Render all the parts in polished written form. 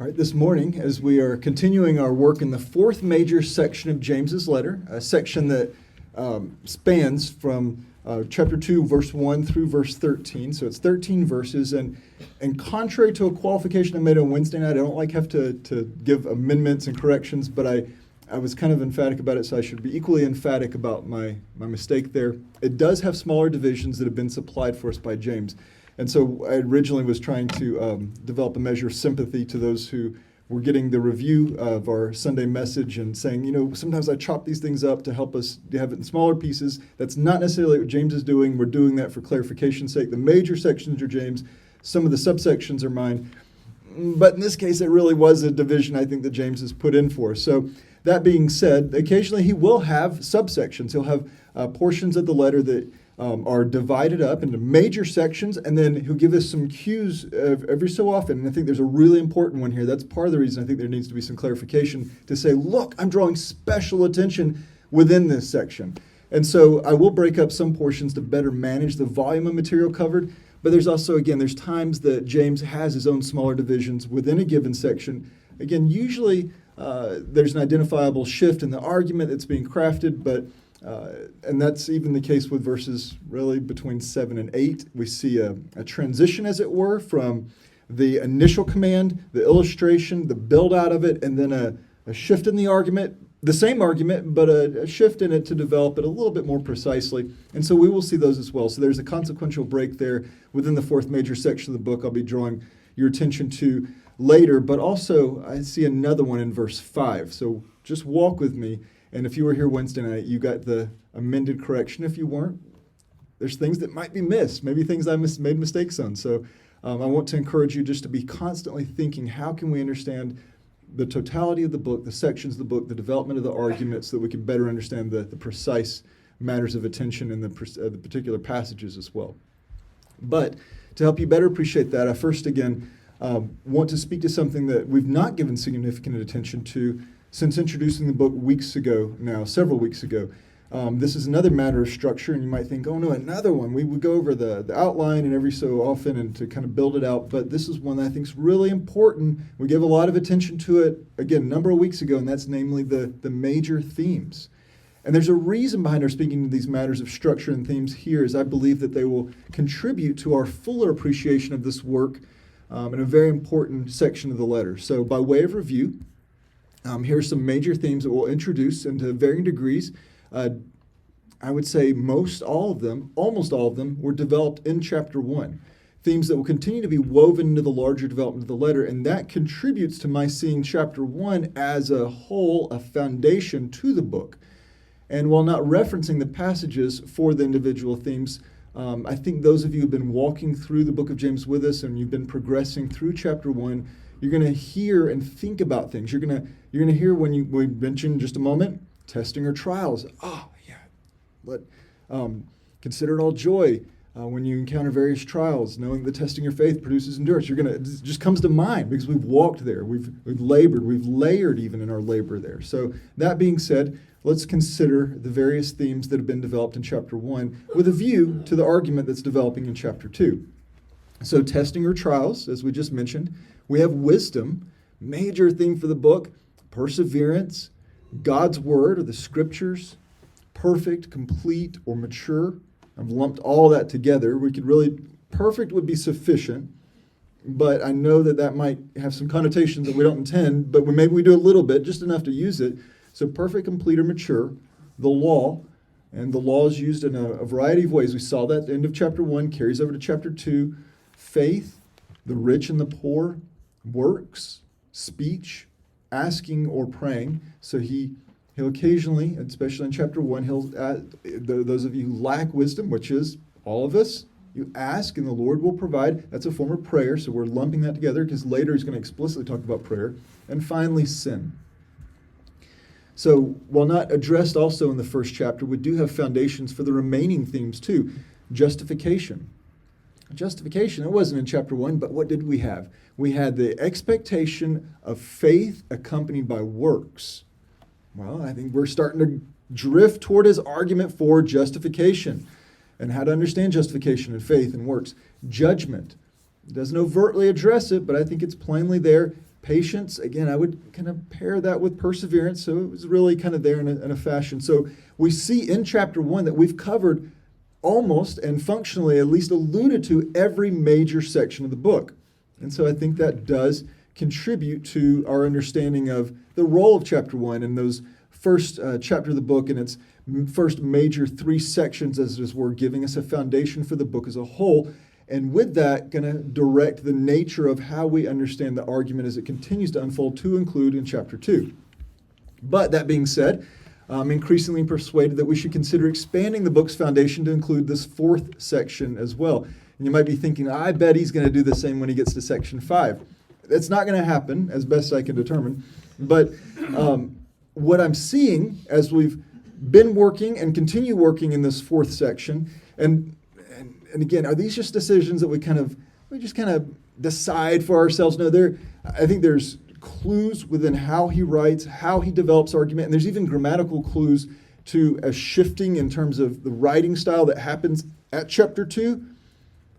All right, this morning, as we are continuing our work in the fourth major section of James's letter, a section that spans from chapter 2, verse 1 through verse 13. So it's 13 verses. And contrary to a qualification I made on Wednesday night, I don't like have to give amendments and corrections, but I was kind of emphatic about it, so I should be equally emphatic about my mistake there. It does have smaller divisions that have been supplied for us by James. And so I originally was trying to develop a measure of sympathy to those who were getting the review of our Sunday message and saying, sometimes I chop these things up to help us have it in smaller pieces. That's not necessarily what James is doing. We're doing that for clarification's sake. The major sections are James. Some of the subsections are mine. But in this case, it really was a division I think that James has put in for us. So that being said, occasionally he will have subsections. He'll have portions of the letter that are divided up into major sections, and then he'll give us some cues every so often. And I think there's a really important one here. That's part of the reason I think there needs to be some clarification to say, look, I'm drawing special attention within this section. And so I will break up some portions to better manage the volume of material covered. But there's also, again, there's times that James has his own smaller divisions within a given section. Again, usually there's an identifiable shift in the argument that's being crafted, but and that's even the case with verses really between 7 and 8. We see a transition, as it were, from the initial command, the illustration, the build out of it, and then a shift in the argument, the same argument, but a shift in it to develop it a little bit more precisely. And so we will see those as well. So there's a consequential break there within the fourth major section of the book I'll be drawing your attention to later. But also I see another one in verse 5. So just walk with me. And if you were here Wednesday night, you got the amended correction. If you weren't, there's things that might be missed, maybe things I made mistakes on. So I want to encourage you just to be constantly thinking, how can we understand the totality of the book, the sections of the book, the development of the argument, so that we can better understand the precise matters of attention in the particular passages as well. But to help you better appreciate that, I first, again, want to speak to something that we've not given significant attention to since introducing the book several weeks ago. This is another matter of structure, and you might think, oh no, another one. We would go over the outline and every so often and to kind of build it out, but this is one that I think is really important. We gave a lot of attention to it, again, a number of weeks ago, and that's namely the major themes. And there's a reason behind our speaking to these matters of structure and themes here, is I believe that they will contribute to our fuller appreciation of this work in a very important section of the letter. So by way of review, here are some major themes that we'll introduce into varying degrees. I would say almost all of them were developed in chapter 1. Themes that will continue to be woven into the larger development of the letter, and that contributes to my seeing chapter 1 as a whole, a foundation to the book. And while not referencing the passages for the individual themes, I think those of you who have been walking through the book of James with us and you've been progressing through chapter 1, you're going to hear and think about things. You're going to hear when we mentioned just a moment, testing or trials. Consider it all joy when you encounter various trials, knowing that testing your faith produces endurance. It just comes to mind because we've walked there, we've labored, we've layered even in our labor there. So that being said, let's consider the various themes that have been developed in chapter 1 with a view to the argument that's developing in chapter 2. So testing or trials, as we just mentioned, we have wisdom, major theme for the book, perseverance, God's word or the scriptures, perfect, complete, or mature. I've lumped all that together. Perfect would be sufficient, but I know that might have some connotations that we don't intend, but maybe we do a little bit, just enough to use it. So perfect, complete, or mature, the law, and the law is used in a variety of ways. We saw that at the end of chapter 1, carries over to chapter 2, faith, the rich and the poor, works, speech, asking or praying. So he'll occasionally, especially in chapter 1, those of you who lack wisdom, which is all of us, you ask and the Lord will provide. That's a form of prayer, so we're lumping that together because later he's going to explicitly talk about prayer. And finally, sin. So while not addressed also in the first chapter, we do have foundations for the remaining themes too. Justification. Justification, it wasn't in chapter 1, but what did we have? We had the expectation of faith accompanied by works. Well, I think we're starting to drift toward his argument for justification and how to understand justification and faith and works. Judgment. It doesn't overtly address it, but I think it's plainly there. Patience, again, I would kind of pair that with perseverance, so it was really kind of there in a fashion. So we see in chapter 1 that we've covered almost and functionally at least alluded to every major section of the book. And so I think that does contribute to our understanding of the role of chapter 1 and those first chapter of the book and its first major 3 sections, as it were, giving us a foundation for the book as a whole. And with that, going to direct the nature of how we understand the argument as it continues to unfold to include in chapter 2. But that being said, I'm increasingly persuaded that we should consider expanding the book's foundation to include this 4th section as well. And you might be thinking, I bet he's going to do the same when he gets to section 5. It's not going to happen, as best I can determine. But what I'm seeing as we've been working and continue working in this 4th section, and again, are these just decisions that we just kind of decide for ourselves? No, I think there's clues within how he writes, how he develops argument, and there's even grammatical clues to a shifting in terms of the writing style that happens at chapter 2.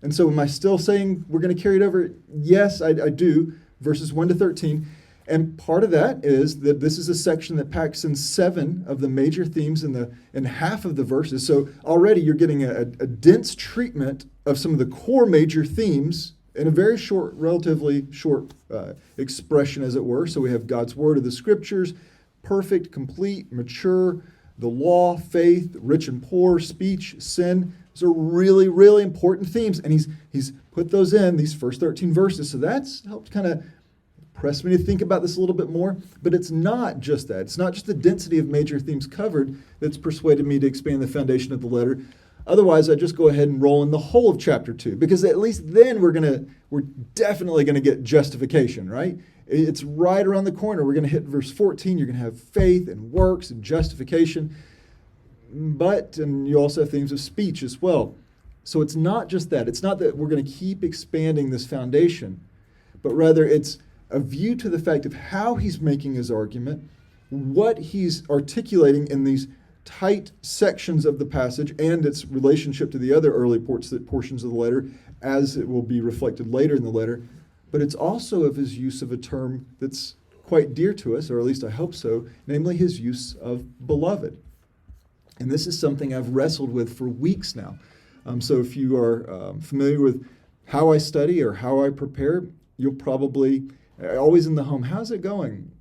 And so am I still saying we're going to carry it over? Yes, I do, verses 1 to 13. And part of that is that this is a section that packs in 7 of the major themes in half of the verses. So already you're getting a dense treatment of some of the core major themes in a very short, relatively short expression, as it were. So we have God's word of the scriptures, perfect, complete, mature, the law, faith, rich and poor, speech, sin. Those are really, really important themes. And he's put those in these first 13 verses. So that's helped kind of press me to think about this a little bit more, but it's not just that. It's not just the density of major themes covered that's persuaded me to expand the foundation of the letter. Otherwise, I just go ahead and roll in the whole of chapter 2, because at least then we're definitely going to get justification, right? It's right around the corner. We're going to hit verse 14. You're going to have faith and works and justification, and you also have themes of speech as well. So it's not just that. It's not that we're going to keep expanding this foundation, but rather it's a view to the fact of how he's making his argument, what he's articulating in these tight sections of the passage, and its relationship to the other early portions of the letter, as it will be reflected later in the letter. But it's also of his use of a term that's quite dear to us, or at least I hope so, namely his use of beloved. And this is something I've wrestled with for weeks now. So if you are familiar with how I study or how I prepare, you'll probably always in the home, how's it going?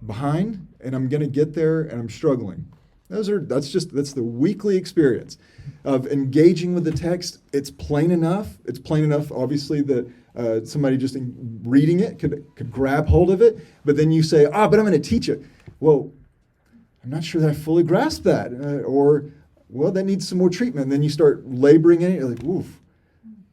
Behind, and I'm going to get there, and I'm struggling. That's the weekly experience of engaging with the text. It's plain enough. It's plain enough, obviously, that somebody just reading it could grab hold of it. But then you say, but I'm going to teach it. Well, I'm not sure that I fully grasp that, well, that needs some more treatment. And then you start laboring in it. You're like, oof.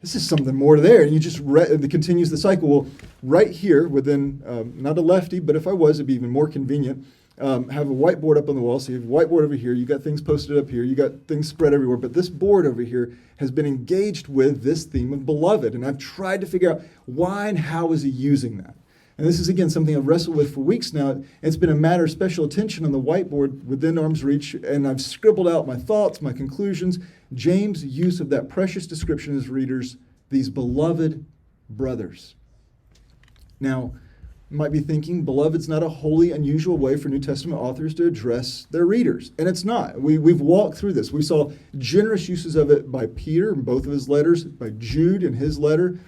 This is something more there, and you just it continues the cycle. Well, right here, within not a lefty, but if I was, it'd be even more convenient. Have a whiteboard up on the wall. So you have a whiteboard over here. You got things posted up here. You got things spread everywhere. But this board over here has been engaged with this theme of beloved, and I've tried to figure out why and how is he using that. And this is, again, something I've wrestled with for weeks now. It's been a matter of special attention on the whiteboard within arm's reach, and I've scribbled out my thoughts, my conclusions. James' use of that precious description as readers, these beloved brothers. Now, you might be thinking, beloved's not a wholly unusual way for New Testament authors to address their readers. And it's not. We've walked through this. We saw generous uses of it by Peter in both of his letters, by Jude in his letter.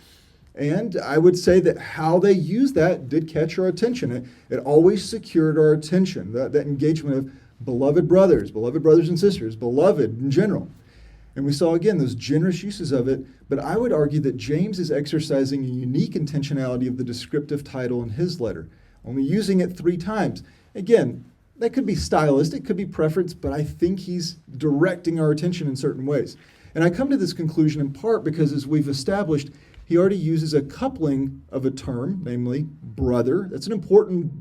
And I would say that how they used that did catch our attention. It always secured our attention, that engagement of beloved brothers and sisters, beloved in general. And we saw, again, those generous uses of it. But I would argue that James is exercising a unique intentionality of the descriptive title in his letter, only using it 3 times. Again, that could be stylistic, could be preference, but I think he's directing our attention in certain ways. And I come to this conclusion in part because, as we've established, he already uses a coupling of a term, namely brother. That's an important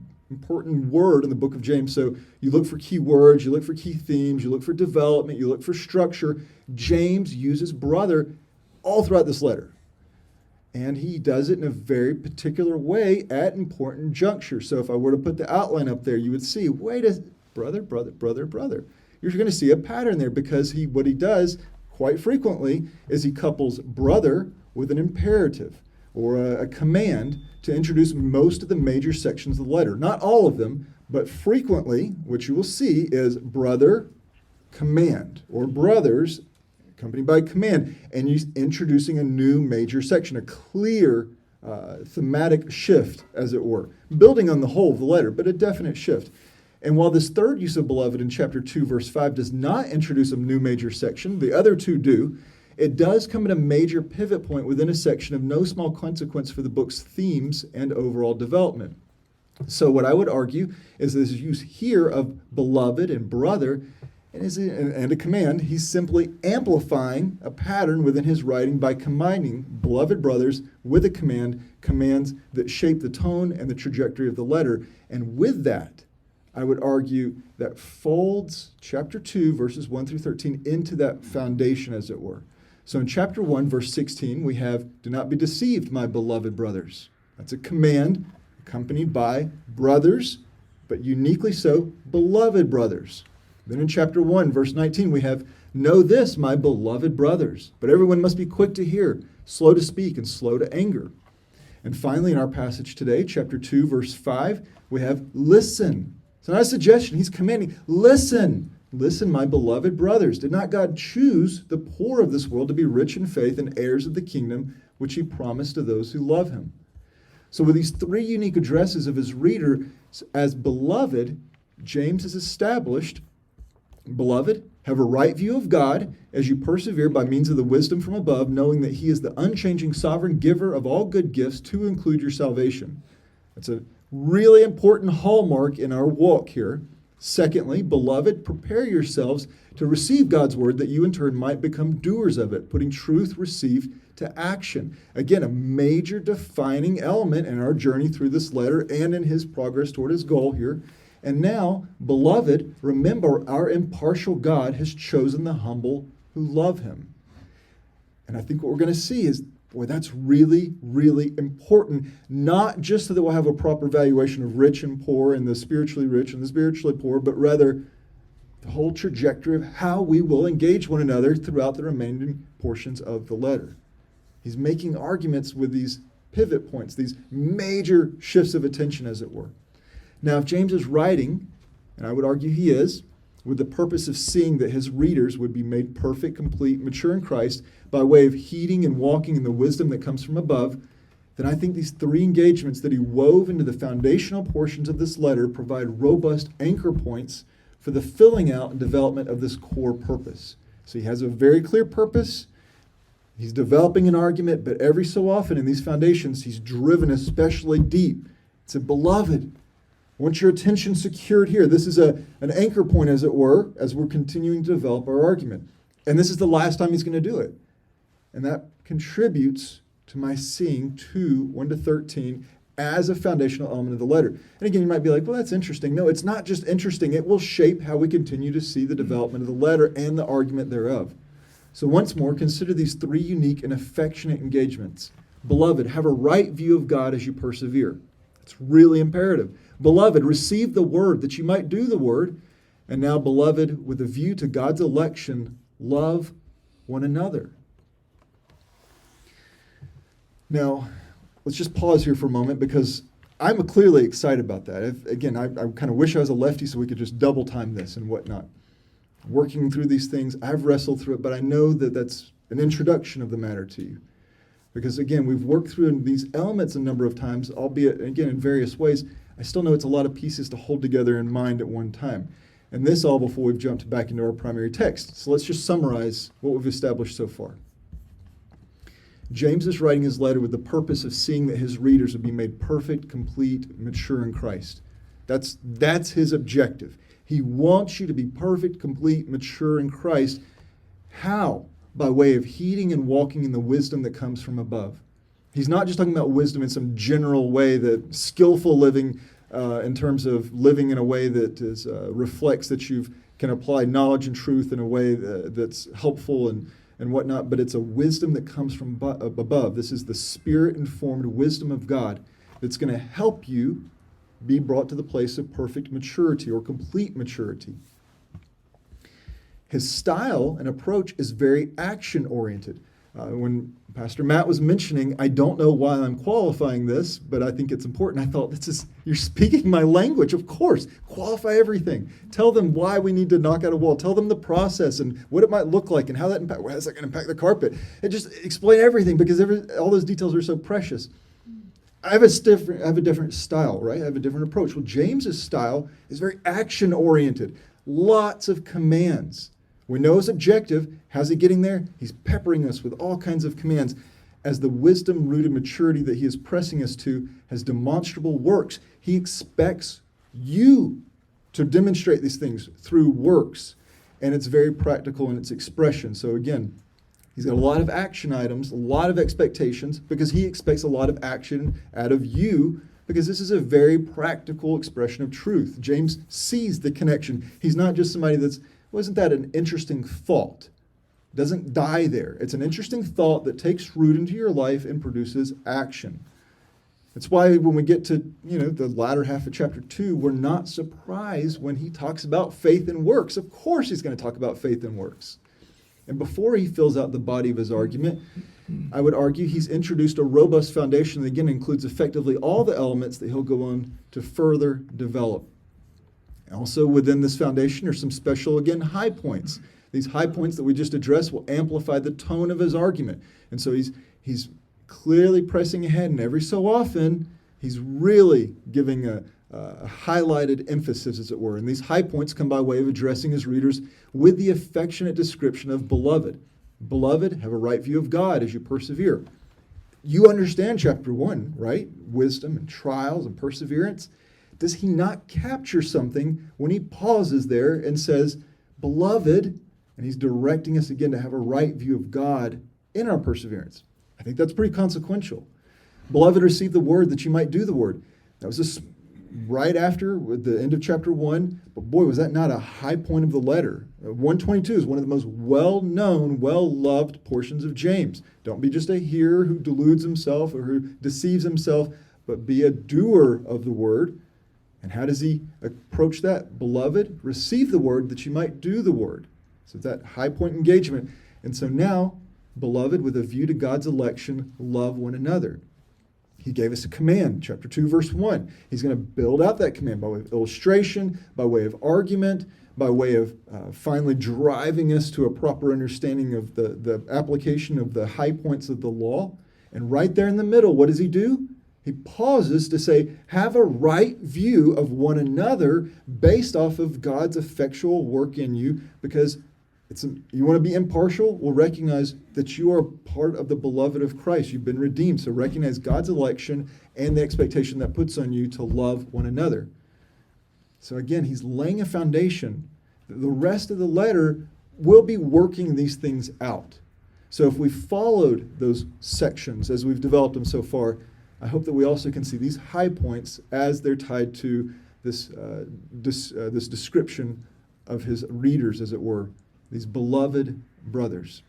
word in the book of James. So you look for key words, you look for key themes, you look for development, you look for structure. James uses brother all throughout this letter. And he does it in a very particular way at important junctures. So if I were to put the outline up there, you would see, brother. You're going to see a pattern there because what he does quite frequently is he couples brother with an imperative, or a command to introduce most of the major sections of the letter. Not all of them, but frequently, what you will see is brother, command, or brothers, accompanied by command, and you introducing a new major section, a clear thematic shift, as it were, building on the whole of the letter, but a definite shift. And while this third use of beloved in chapter 2, verse 5 does not introduce a new major section, the other two do, it does come at a major pivot point within a section of no small consequence for the book's themes and overall development. So what I would argue is this use here of beloved and brother and a command, he's simply amplifying a pattern within his writing by combining beloved brothers with a command, commands that shape the tone and the trajectory of the letter. And with that, I would argue that folds chapter 2, verses 1 through 13 into that foundation, as it were. So in chapter 1, verse 16, we have, do not be deceived, my beloved brothers. That's a command accompanied by brothers, but uniquely so, beloved brothers. Then in chapter 1, verse 19, we have, know this, my beloved brothers. But everyone must be quick to hear, slow to speak, and slow to anger. And finally, in our passage today, chapter 2, verse 5, we have, listen. It's not a suggestion, he's commanding, listen. Listen, my beloved brothers. Did not God choose the poor of this world to be rich in faith and heirs of the kingdom which he promised to those who love him? So with these three unique addresses of his reader as beloved, James has established, beloved, have a right view of God as you persevere by means of the wisdom from above, knowing that he is the unchanging sovereign giver of all good gifts to include your salvation. That's a really important hallmark in our walk here. Secondly, beloved, prepare yourselves to receive God's word that you in turn might become doers of it, putting truth received to action. Again, a major defining element in our journey through this letter and in his progress toward his goal here. And now, beloved, remember our impartial God has chosen the humble who love him. And I think what we're going to see is, boy, that's really, really important, not just so that we'll have a proper valuation of rich and poor and the spiritually rich and the spiritually poor, but rather the whole trajectory of how we will engage one another throughout the remaining portions of the letter. He's making arguments with these pivot points, these major shifts of attention, as it were. Now, if James is writing, and I would argue he is, with the purpose of seeing that his readers would be made perfect, complete, mature in Christ by way of heeding and walking in the wisdom that comes from above, then I think these three engagements that he wove into the foundational portions of this letter provide robust anchor points for the filling out and development of this core purpose. So he has a very clear purpose. He's developing an argument, but every so often in these foundations, he's driven especially deep. It's a beloved. I want your attention secured here. This is an anchor point, as it were, as we're continuing to develop our argument. And this is the last time he's going to do it. And that contributes to my seeing 2, 1 to 13 as a foundational element of the letter. And again, you might be like, well, that's interesting. No, it's not just interesting. It will shape how we continue to see the development of the letter and the argument thereof. So once more, consider these three unique and affectionate engagements. Beloved, have a right view of God as you persevere. It's really imperative. Beloved, receive the word that you might do the word. And now, beloved, with a view to God's election, love one another. Now, let's just pause here for a moment because I'm clearly excited about that. I kind of wish I was a lefty so we could just double time this and whatnot. Working through these things, I've wrestled through it, but I know that that's an introduction of the matter to you. Because again, we've worked through these elements a number of times, albeit, again, in various ways. I still know it's a lot of pieces to hold together in mind at one time. And this all before we've jumped back into our primary text. So let's just summarize what we've established so far. James is writing his letter with the purpose of seeing that his readers would be made perfect, complete, mature in Christ. That's his objective. He wants you to be perfect, complete, mature in Christ. How? By way of heeding and walking in the wisdom that comes from above. He's not just talking about wisdom in some general way, that skillful living in terms of living in a way that reflects that you can apply knowledge and truth in a way that's helpful and whatnot, but it's a wisdom that comes from above. This is the Spirit-informed wisdom of God that's going to help you be brought to the place of perfect maturity or complete maturity. His style and approach is very action-oriented. When Pastor Matt was mentioning, I don't know why I'm qualifying this, but I think it's important. I thought, you're speaking my language, of course. Qualify everything. Tell them why we need to knock out a wall. Tell them the process and what it might look like and how that how is that going to impact the carpet. And just explain everything because all those details are so precious. I have a different style, right? I have a different approach. Well, James's style is very action-oriented. Lots of commands. We know his objective. How's he getting there? He's peppering us with all kinds of commands. As the wisdom-rooted maturity that he is pressing us to has demonstrable works, he expects you to demonstrate these things through works. And it's very practical in its expression. So again, he's got a lot of action items, a lot of expectations, because he expects a lot of action out of you, because this is a very practical expression of truth. James sees the connection. He's not just somebody wasn't that an interesting thought? Doesn't die there. It's an interesting thought that takes root into your life and produces action. That's why when we get to the latter half of chapter 2, we're not surprised when he talks about faith and works. Of course he's going to talk about faith and works. And before he fills out the body of his argument, I would argue he's introduced a robust foundation that again includes effectively all the elements that he'll go on to further develop. Also within this foundation are some special, again, high points. These high points that we just addressed will amplify the tone of his argument. And so he's clearly pressing ahead, and every so often he's really giving a highlighted emphasis, as it were. And these high points come by way of addressing his readers with the affectionate description of beloved. Beloved, have a right view of God as you persevere. You understand chapter 1, right? Wisdom and trials and perseverance. Does he not capture something when he pauses there and says, beloved, and he's directing us again to have a right view of God in our perseverance? I think that's pretty consequential. Beloved, receive the word that you might do the word. That was right after the end of chapter 1, but boy, was that not a high point of the letter. 122 is one of the most well-known, well-loved portions of James. Don't be just a hearer who deludes himself or who deceives himself, but be a doer of the word. And how does he approach that? Beloved, receive the word that you might do the word. So it's that high point engagement. And so now, beloved, with a view to God's election, love one another. He gave us a command, chapter 2, verse 1. He's going to build out that command by way of illustration, by way of argument, by way of finally driving us to a proper understanding of the application of the high points of the law. And right there in the middle, what does he do? He pauses to say, have a right view of one another based off of God's effectual work in you, because you want to be impartial? Well, recognize that you are part of the beloved of Christ. You've been redeemed. So recognize God's election and the expectation that puts on you to love one another. So again, he's laying a foundation. The rest of the letter will be working these things out. So if we followed those sections as we've developed them so far, I hope that we also can see these high points as they're tied to this description of his readers, as it were, these beloved brothers.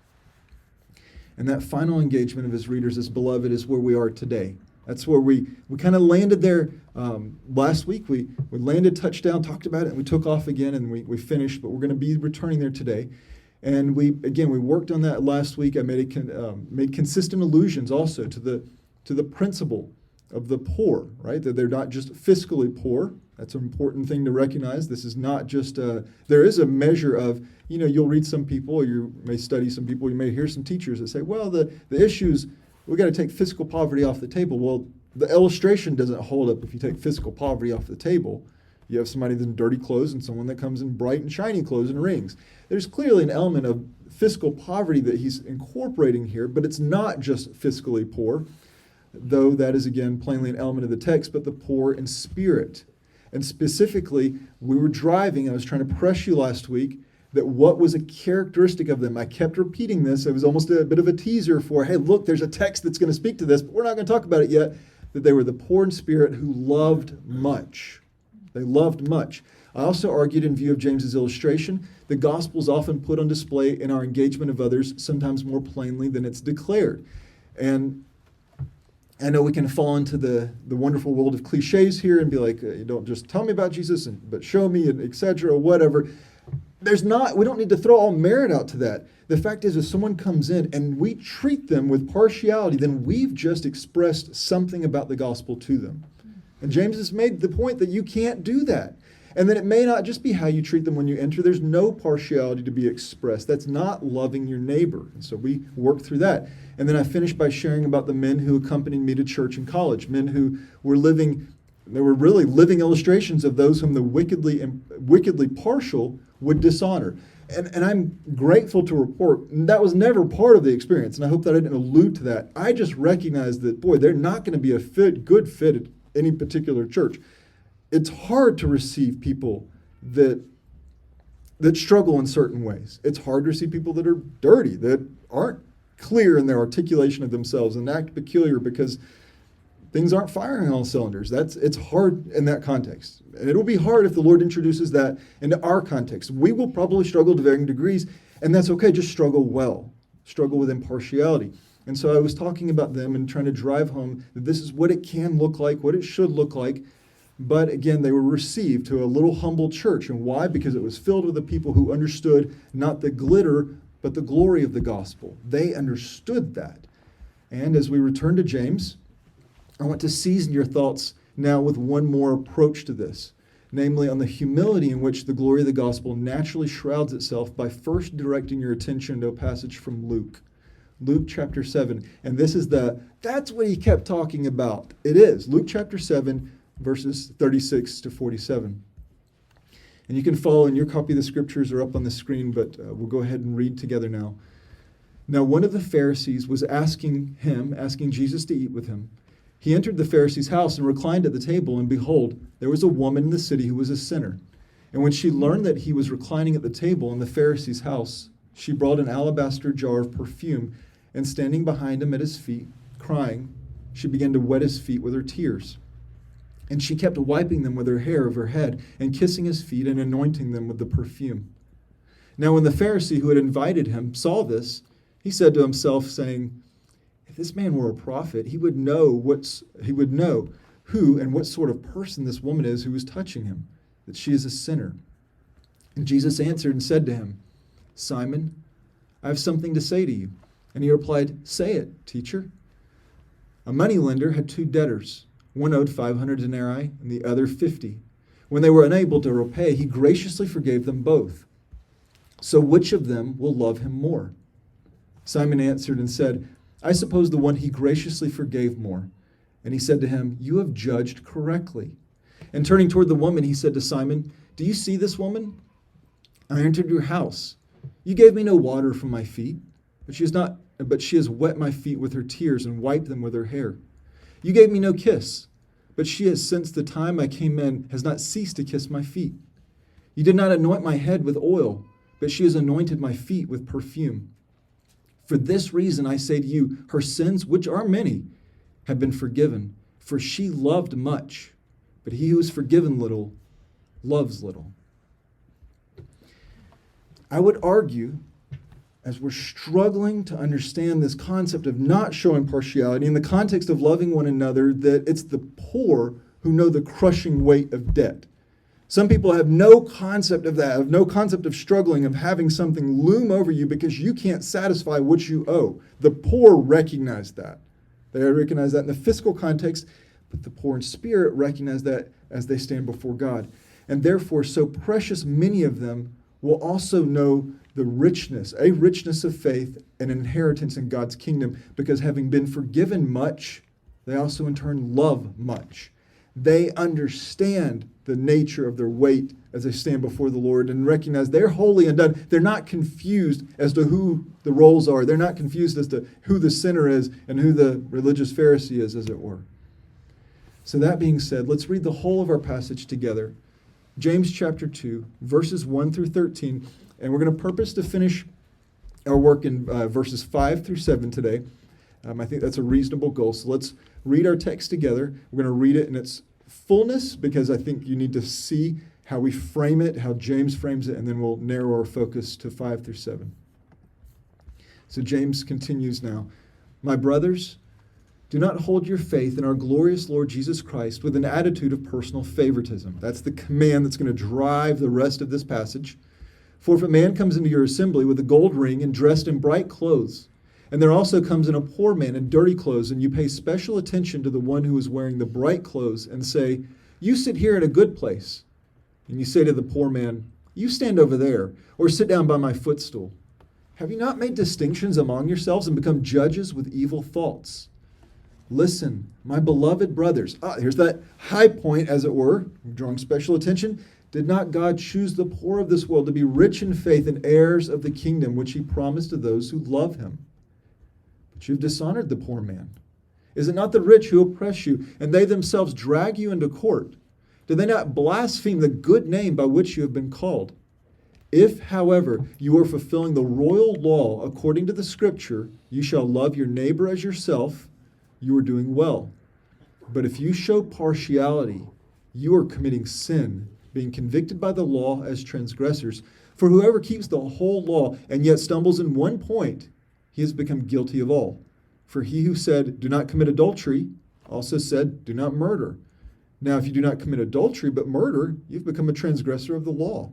And that final engagement of his readers as beloved is where we are today. That's where we kind of landed there last week. We landed, touchdown, talked about it, and we took off again, and we finished, but we're going to be returning there today. And we worked on that last week. I made consistent allusions also to the principle of the poor, right? That they're not just fiscally poor. That's an important thing to recognize. This is not just there is a measure of, you'll read some people, or you may study some people, you may hear some teachers that say, well, the issues, we got to take physical poverty off the table. Well, the illustration doesn't hold up if you take physical poverty off the table. You have somebody that's in dirty clothes and someone that comes in bright and shiny clothes and rings. There's clearly an element of fiscal poverty that he's incorporating here, but it's not just fiscally poor, though that is, again, plainly an element of the text, but the poor in spirit. And specifically, we were driving, I was trying to press you last week, that what was a characteristic of them. I kept repeating this. It was almost a bit of a teaser for, hey, look, there's a text that's going to speak to this, but we're not going to talk about it yet, that they were the poor in spirit who loved much. They loved much. I also argued, in view of James's illustration, the gospel is often put on display in our engagement of others, sometimes more plainly than it's declared. And I know we can fall into the wonderful world of cliches here and be like, you don't just tell me about Jesus, but show me, and et cetera, whatever. we don't need to throw all merit out to that. The fact is, if someone comes in and we treat them with partiality, then we've just expressed something about the gospel to them. And James has made the point that you can't do that. And then it may not just be how you treat them when you enter. There's no partiality to be expressed. That's not loving your neighbor. And so we work through that. And then I finished by sharing about the men who accompanied me to church and college, men who were they were really living illustrations of those whom the wickedly partial would dishonor. And I'm grateful to report that was never part of the experience, and I hope that I didn't allude to that. I just recognize that, boy, they're not going to be a good fit at any particular church. It's hard to receive people that struggle in certain ways. It's hard to receive people that are dirty, that aren't clear in their articulation of themselves and act peculiar because things aren't firing on all cylinders. It's hard in that context. And it'll be hard if the Lord introduces that into our context. We will probably struggle to varying degrees, and that's okay. Just struggle well. Struggle with impartiality. And so I was talking about them and trying to drive home that this is what it can look like, what it should look like. But again, they were received to a little humble church. And why? Because it was filled with the people who understood not the glitter, but the glory of the gospel. They understood that. And as we return to James, I want to season your thoughts now with one more approach to this, namely on the humility in which the glory of the gospel naturally shrouds itself by first directing your attention to a passage from Luke chapter 7. And that's what he kept talking about. It is Luke chapter 7, verses 36 to 47. And you can follow in your copy of the scriptures or up on the screen, but we'll go ahead and read together now. Now, one of the Pharisees was asking Jesus to eat with him. He entered the Pharisee's house and reclined at the table, and behold, there was a woman in the city who was a sinner. And when she learned that he was reclining at the table in the Pharisee's house, she brought an alabaster jar of perfume, and standing behind him at his feet, crying, she began to wet his feet with her tears. And she kept wiping them with her hair of her head, and kissing his feet and anointing them with the perfume. Now when the Pharisee who had invited him saw this, he said to himself, saying, if this man were a prophet, he would know who and what sort of person this woman is who is touching him, that she is a sinner. And Jesus answered and said to him, Simon, I have something to say to you. And he replied, say it, teacher. A moneylender had 2 debtors. One owed 500 denarii and the other 50. When they were unable to repay, he graciously forgave them both. So which of them will love him more? Simon answered and said, I suppose the one he graciously forgave more. And he said to him, you have judged correctly. And turning toward the woman, he said to Simon, do you see this woman? I entered your house. You gave me no water for my feet, but she has wet my feet with her tears and wiped them with her hair. You gave me no kiss, but she has since the time I came in has not ceased to kiss my feet. You did not anoint my head with oil, but she has anointed my feet with perfume. For this reason I say to you, her sins, which are many, have been forgiven, for she loved much, but he who is forgiven little loves little. I would argue, as we're struggling to understand this concept of not showing partiality in the context of loving one another, that it's the poor who know the crushing weight of debt. Some people have no concept of that, have no concept of struggling, of having something loom over you because you can't satisfy what you owe. The poor recognize that. They recognize that in the fiscal context, but the poor in spirit recognize that as they stand before God. And therefore, so precious many of them will also know the richness of faith and inheritance in God's kingdom, because having been forgiven much, they also in turn love much. They understand the nature of their weight as they stand before the Lord and recognize they're wholly undone. They're not confused as to who the roles are. They're not confused as to who the sinner is and who the religious Pharisee is, as it were. So that being said, let's read the whole of our passage together. James chapter 2, verses 1 through 13. And we're going to purpose to finish our work in verses 5 through 7 today. I think that's a reasonable goal. So let's read our text together. We're going to read it in its fullness because I think you need to see how we frame it, how James frames it, and then we'll narrow our focus to 5 through 7. So James continues now. My brothers, do not hold your faith in our glorious Lord Jesus Christ with an attitude of personal favoritism. That's the command that's going to drive the rest of this passage. For if a man comes into your assembly with a gold ring and dressed in bright clothes, and there also comes in a poor man in dirty clothes, and you pay special attention to the one who is wearing the bright clothes, and say, you sit here in a good place, and you say to the poor man, you stand over there, or sit down by my footstool. Have you not made distinctions among yourselves and become judges with evil thoughts? Listen, my beloved brothers. Here's that high point, as it were, drawing special attention. Did not God choose the poor of this world to be rich in faith and heirs of the kingdom which he promised to those who love him? But you've dishonored the poor man. Is it not the rich who oppress you, and they themselves drag you into court? Do they not blaspheme the good name by which you have been called? If, however, you are fulfilling the royal law according to the Scripture, you shall love your neighbor as yourself, you are doing well. But if you show partiality, you are committing sin, being convicted by the law as transgressors. For whoever keeps the whole law and yet stumbles in one point, he has become guilty of all. For he who said, do not commit adultery, also said, do not murder. Now, if you do not commit adultery but murder, you've become a transgressor of the law.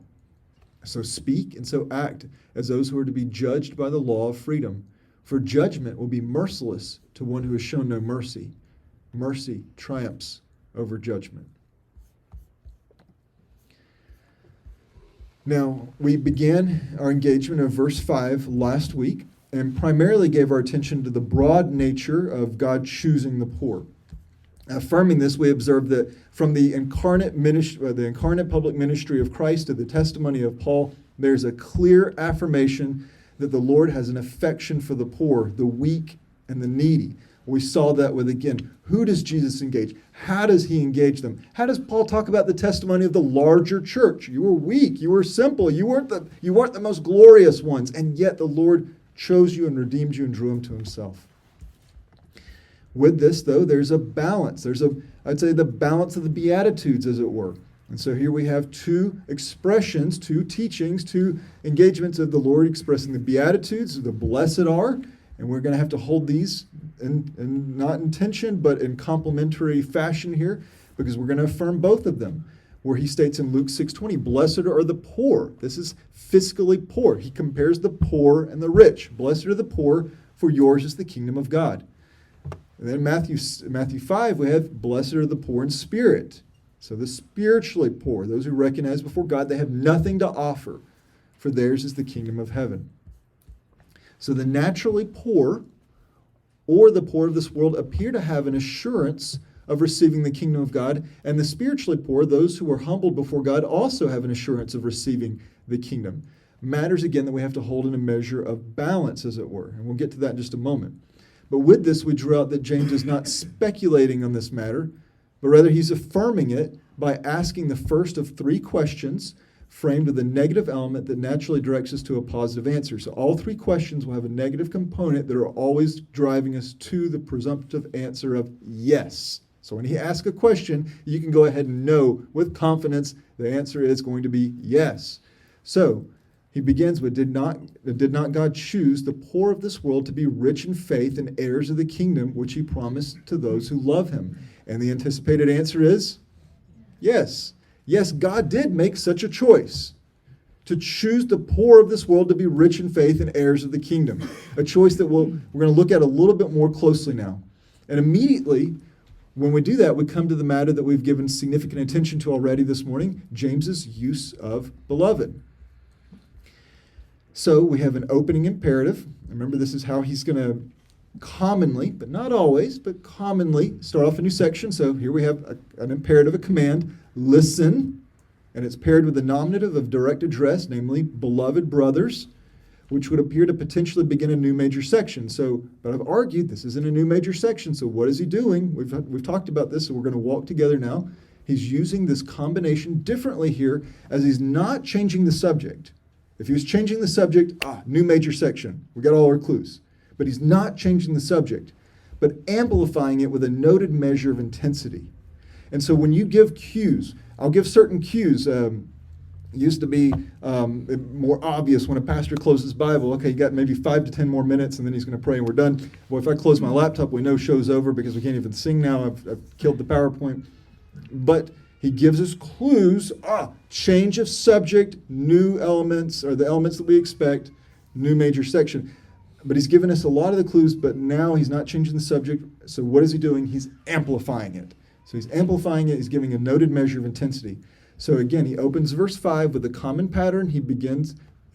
So speak and so act as those who are to be judged by the law of freedom. For judgment will be merciless to one who has shown no mercy. Mercy triumphs over judgment. Now, we began our engagement of verse 5 last week and primarily gave our attention to the broad nature of God choosing the poor. Affirming this, we observed that from the incarnate public ministry of Christ to the testimony of Paul, there's a clear affirmation that the Lord has an affection for the poor, the weak, and the needy. We saw that with, again, who does Jesus engage? How does he engage them? How does Paul talk about the testimony of the larger church? You were weak, you were simple, you weren't the most glorious ones, and yet the Lord chose you and redeemed you and drew them to himself. With this, though, there's a balance. I'd say the balance of the Beatitudes, as it were. And so here we have two expressions, two teachings, two engagements of the Lord expressing the Beatitudes, the blessed are, and we're going to have to hold these in not in tension, but in complementary fashion here, because we're going to affirm both of them. Where he states in Luke 6:20, blessed are the poor. This is fiscally poor. He compares the poor and the rich. Blessed are the poor, for yours is the kingdom of God. And then Matthew 5, we have blessed are the poor in spirit. So the spiritually poor, those who recognize before God they have nothing to offer, for theirs is the kingdom of heaven. So the naturally poor, or the poor of this world, appear to have an assurance of receiving the kingdom of God, and the spiritually poor, those who are humbled before God, also have an assurance of receiving the kingdom. Matters, again, that we have to hold in a measure of balance, as it were, and we'll get to that in just a moment. But with this, we drew out that James is not speculating on this matter, but rather he's affirming it by asking the first of three questions framed with a negative element that naturally directs us to a positive answer. So all three questions will have a negative component that are always driving us to the presumptive answer of yes. So when he asks a question, you can go ahead and know with confidence the answer is going to be yes. So he begins with, did not God choose the poor of this world to be rich in faith and heirs of the kingdom which he promised to those who love him? And the anticipated answer is yes. Yes, God did make such a choice to choose the poor of this world to be rich in faith and heirs of the kingdom. A choice that we're going to look at a little bit more closely now. And immediately, when we do that, we come to the matter that we've given significant attention to already this morning, James's use of beloved. So we have an opening imperative. Remember, this is how he's going to commonly, but not always, but commonly start off a new section. So here we have an imperative, a command, listen, and it's paired with the nominative of direct address, namely beloved brothers, which would appear to potentially begin a new major section. So, but I've argued this isn't a new major section, so what is he doing? We've talked about this, so we're going to walk together now. He's using this combination differently here, as he's not changing the subject. If he was changing the subject, new major section. We got all our clues. But he's not changing the subject, but amplifying it with a noted measure of intensity. And so when you give cues, I'll give certain cues. It used to be more obvious when a pastor closes Bible. Okay, you got maybe 5 to 10 more minutes, and then he's going to pray, and we're done. Well, if I close my laptop, we know show's over because we can't even sing now. I've killed the PowerPoint. But He gives us clues, change of subject, new elements, or the elements that we expect, new major section. But he's given us a lot of the clues, but now he's not changing the subject. So what is he doing? He's amplifying it. So he's amplifying it. He's giving a noted measure of intensity. So again, he opens verse 5 with a common pattern he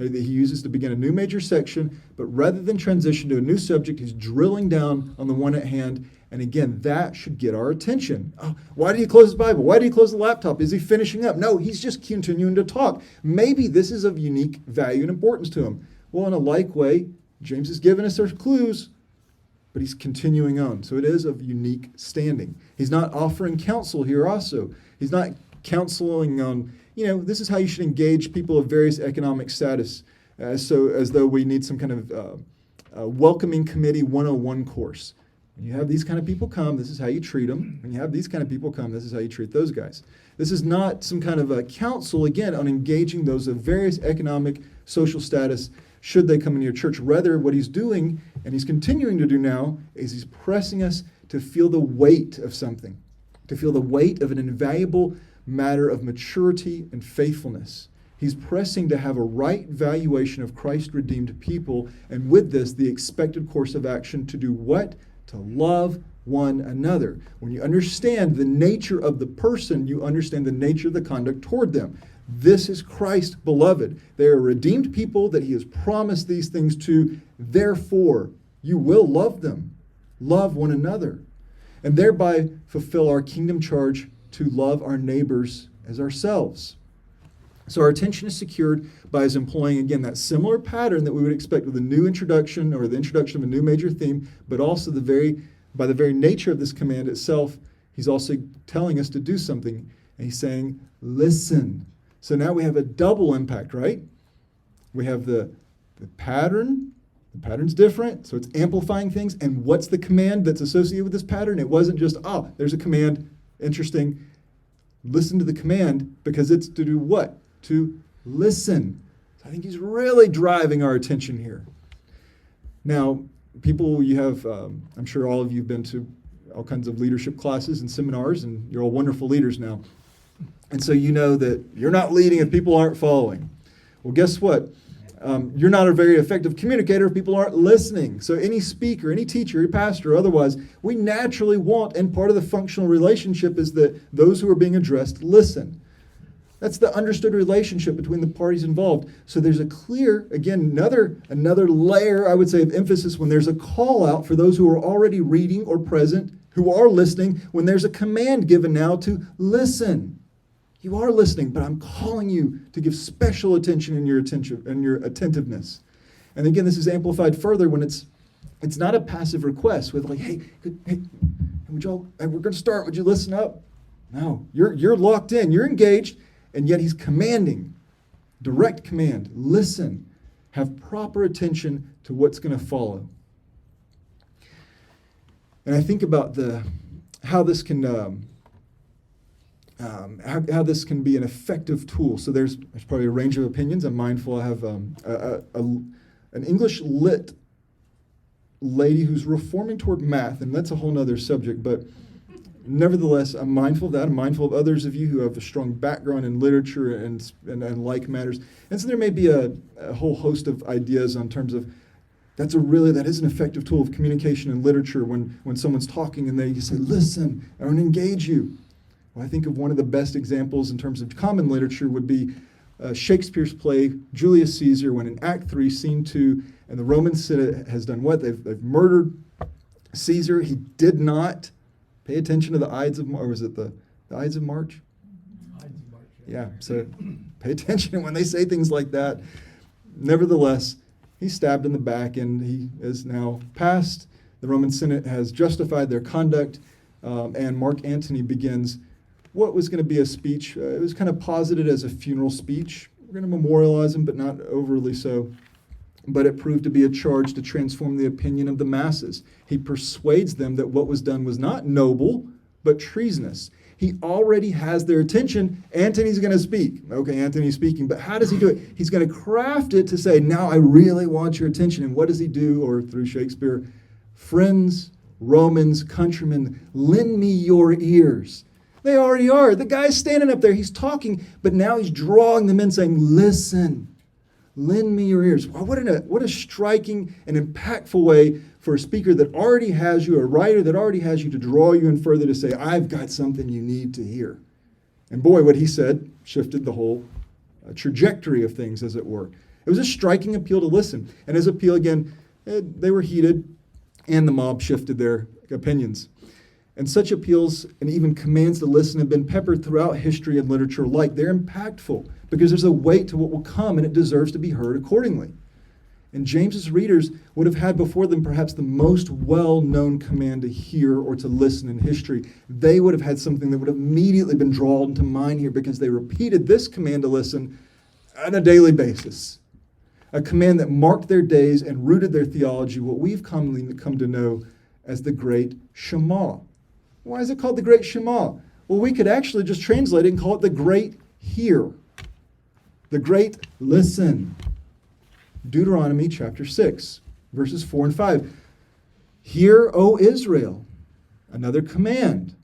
uses to begin a new major section, but rather than transition to a new subject, he's drilling down on the one at hand. And again, that should get our attention. Why did he close his Bible? Why did he close the laptop? Is he finishing up? No, he's just continuing to talk. Maybe this is of unique value and importance to him. Well, in a like way, James has given us our clues, but he's continuing on. So it is of unique standing. He's not offering counsel here also. He's not counseling on, this is how you should engage people of various economic status, as though we need some kind of welcoming committee 101 course. When you have these kind of people come, this is how you treat them. When you have these kind of people come, this is how you treat those guys. This is not some kind of a counsel, again, on engaging those of various economic, social status, should they come into your church. Rather, what he's doing, and he's continuing to do now, is he's pressing us to feel the weight of something, to feel the weight of an invaluable matter of maturity and faithfulness. He's pressing to have a right valuation of Christ-redeemed people, and with this, the expected course of action to do what? To love one another. When you understand the nature of the person, you understand the nature of the conduct toward them. This is Christ, beloved. They are redeemed people that he has promised these things to. Therefore, you will love them. Love one another. And thereby fulfill our kingdom charge to love our neighbors as ourselves. So our attention is secured by his employing, again, that similar pattern that we would expect with a new introduction or the introduction of a new major theme, but also by the very nature of this command itself, he's also telling us to do something. And he's saying, listen. So now we have a double impact, right? We have the pattern. The pattern's different, so it's amplifying things. And what's the command that's associated with this pattern? It wasn't just, there's a command, interesting. Listen to the command, because it's to do what? To listen. So I think he's really driving our attention here. Now, people, you have, I'm sure all of you have been to all kinds of leadership classes and seminars, and you're all wonderful leaders now. And so you know that you're not leading if people aren't following. Well, guess what? You're not a very effective communicator if people aren't listening. So any speaker, any teacher, any pastor, otherwise, we naturally want, and part of the functional relationship is that those who are being addressed listen. That's the understood relationship between the parties involved. So there's a clear, again, another layer, I would say, of emphasis when there's a call out for those who are already reading or present, who are listening, when there's a command given now to listen. You are listening, but I'm calling you to give special attention in your attentiveness. And again, this is amplified further when it's not a passive request with like, hey, we're going to start. Would you listen up? No, you're locked in. You're engaged, and yet he's commanding, direct command. Listen, have proper attention to what's going to follow. And I think about how this can. How this can be an effective tool. So there's probably a range of opinions. I'm mindful I have an English lit lady who's reforming toward math, and that's a whole nother subject, but nevertheless, I'm mindful of that. I'm mindful of others of you who have a strong background in literature and like matters. And so there may be a whole host of ideas on terms of that is an effective tool of communication in literature when someone's talking and they say, listen, I want to engage you. Well, I think of one of the best examples in terms of common literature would be Shakespeare's play, Julius Caesar, when in Act 3, Scene 2, and the Roman Senate has done what? They've murdered Caesar. He did not pay attention to the Ides of March, or was it the Ides of March? Ides of March. Yeah, so pay attention when they say things like that. Nevertheless, he's stabbed in the back, and he is now passed. The Roman Senate has justified their conduct, and Mark Antony begins what was going to be a speech. It was kind of posited as a funeral speech. We're going to memorialize him, but not overly so. But it proved to be a charge to transform the opinion of the masses. He persuades them that what was done was not noble, but treasonous. He already has their attention. Antony's going to speak. Okay, Antony's speaking, but how does he do it? He's going to craft it to say, now I really want your attention. And what does he do? Or through Shakespeare, friends, Romans, countrymen, lend me your ears. They already are. The guy's standing up there. He's talking, but now he's drawing them in saying, listen, lend me your ears. Wow, what a striking and impactful way for a speaker that already has you, a writer that already has you, to draw you in further to say, I've got something you need to hear. And boy, what he said shifted the whole trajectory of things, as it were. It was a striking appeal to listen. And his appeal, again, they were heated, and the mob shifted their opinions. And such appeals and even commands to listen have been peppered throughout history and literature alike. They're impactful because there's a weight to what will come, and it deserves to be heard accordingly. And James's readers would have had before them perhaps the most well-known command to hear or to listen in history. They would have had something that would have immediately been drawn to mind here because they repeated this command to listen on a daily basis. A command that marked their days and rooted their theology, what we've commonly come to know as the Great Shema. Why is it called the Great Shema? Well, we could actually just translate it and call it the Great Hear. The Great Listen. Deuteronomy chapter 6, verses 4 and 5. Hear, O Israel. Another command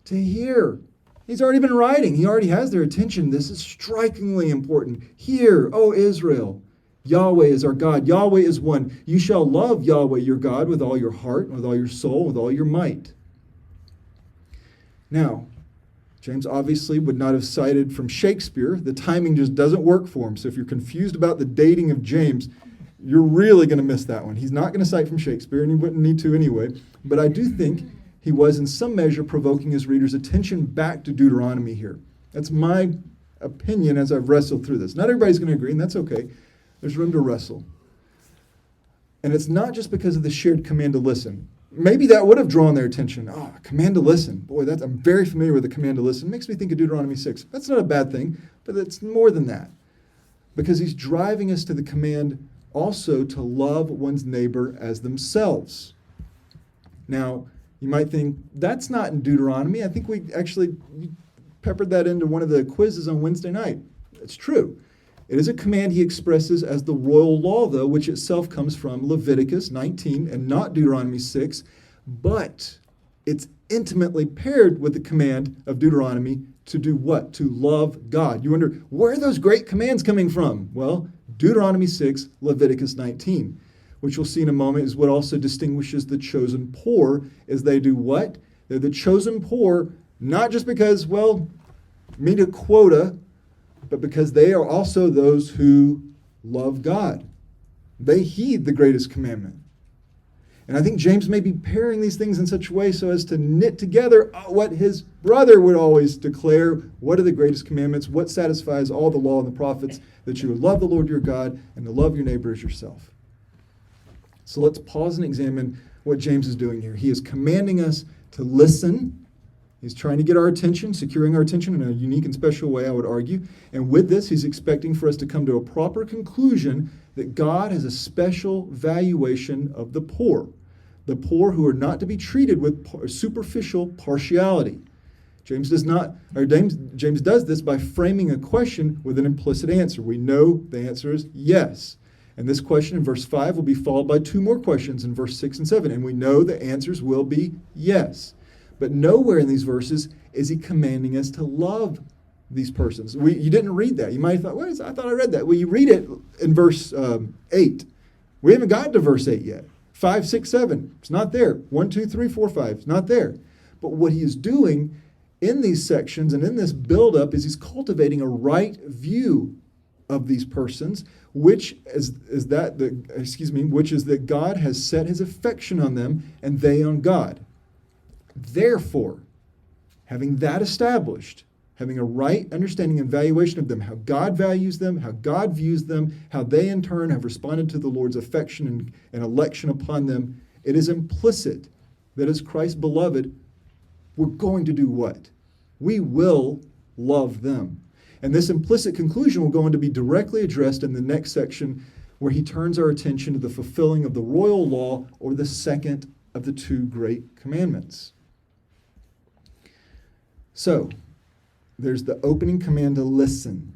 to hear. He's already been writing. He already has their attention. This is strikingly important. Hear, O Israel. Yahweh is our God. Yahweh is one. You shall love Yahweh your God with all your heart, with all your soul, with all your might. Now, James obviously would not have cited from Shakespeare. The timing just doesn't work for him. So if you're confused about the dating of James, you're really going to miss that one. He's not going to cite from Shakespeare, and he wouldn't need to anyway. But I do think he was in some measure provoking his readers' attention back to Deuteronomy here. That's my opinion as I've wrestled through this. Not everybody's going to agree, and that's okay. There's room to wrestle. And it's not just because of the shared command to listen. Maybe that would have drawn their attention. Oh, command to listen. Boy, I'm very familiar with the command to listen. It makes me think of Deuteronomy 6. That's not a bad thing, but it's more than that. Because he's driving us to the command also to love one's neighbor as themselves. Now, you might think, that's not in Deuteronomy. I think we actually peppered that into one of the quizzes on Wednesday night. It's true. It is a command he expresses as the royal law, though, which itself comes from Leviticus 19 and not Deuteronomy 6, but it's intimately paired with the command of Deuteronomy to do what? To love God. You wonder, where are those great commands coming from? Well, Deuteronomy 6, Leviticus 19, which we'll see in a moment is what also distinguishes the chosen poor, is they do what? They're the chosen poor, not just because, well, meet a quota, but because they are also those who love God. They heed the greatest commandment. And I think James may be pairing these things in such a way so as to knit together what his brother would always declare. What are the greatest commandments? What satisfies all the law and the prophets? That you would love the Lord your God and to love your neighbor as yourself. So let's pause and examine what James is doing here. He is commanding us to listen. He's trying to get our attention, securing our attention in a unique and special way, I would argue. And with this, he's expecting for us to come to a proper conclusion that God has a special valuation of the poor who are not to be treated with superficial partiality. James does this by framing a question with an implicit answer. We know the answer is yes. And this question in verse 5 will be followed by two more questions in verse 6 and 7. And we know the answers will be yes. But nowhere in these verses is he commanding us to love these persons. You didn't read that. You might have thought, well, I thought I read that. Well, you read it in verse 8. We haven't gotten to verse 8 yet. 5, 6, 7. It's not there. 1, 2, 3, 4, 5. It's not there. But what he is doing in these sections and in this buildup is he's cultivating a right view of these persons, which is that God has set his affection on them and they on God. Therefore, having that established, having a right understanding and valuation of them, how God values them, how God views them, how they in turn have responded to the Lord's affection and election upon them, it is implicit that as Christ's beloved, we're going to do what? We will love them. And this implicit conclusion will go on to be directly addressed in the next section where he turns our attention to the fulfilling of the royal law, or the second of the two great commandments. So, there's the opening command to listen,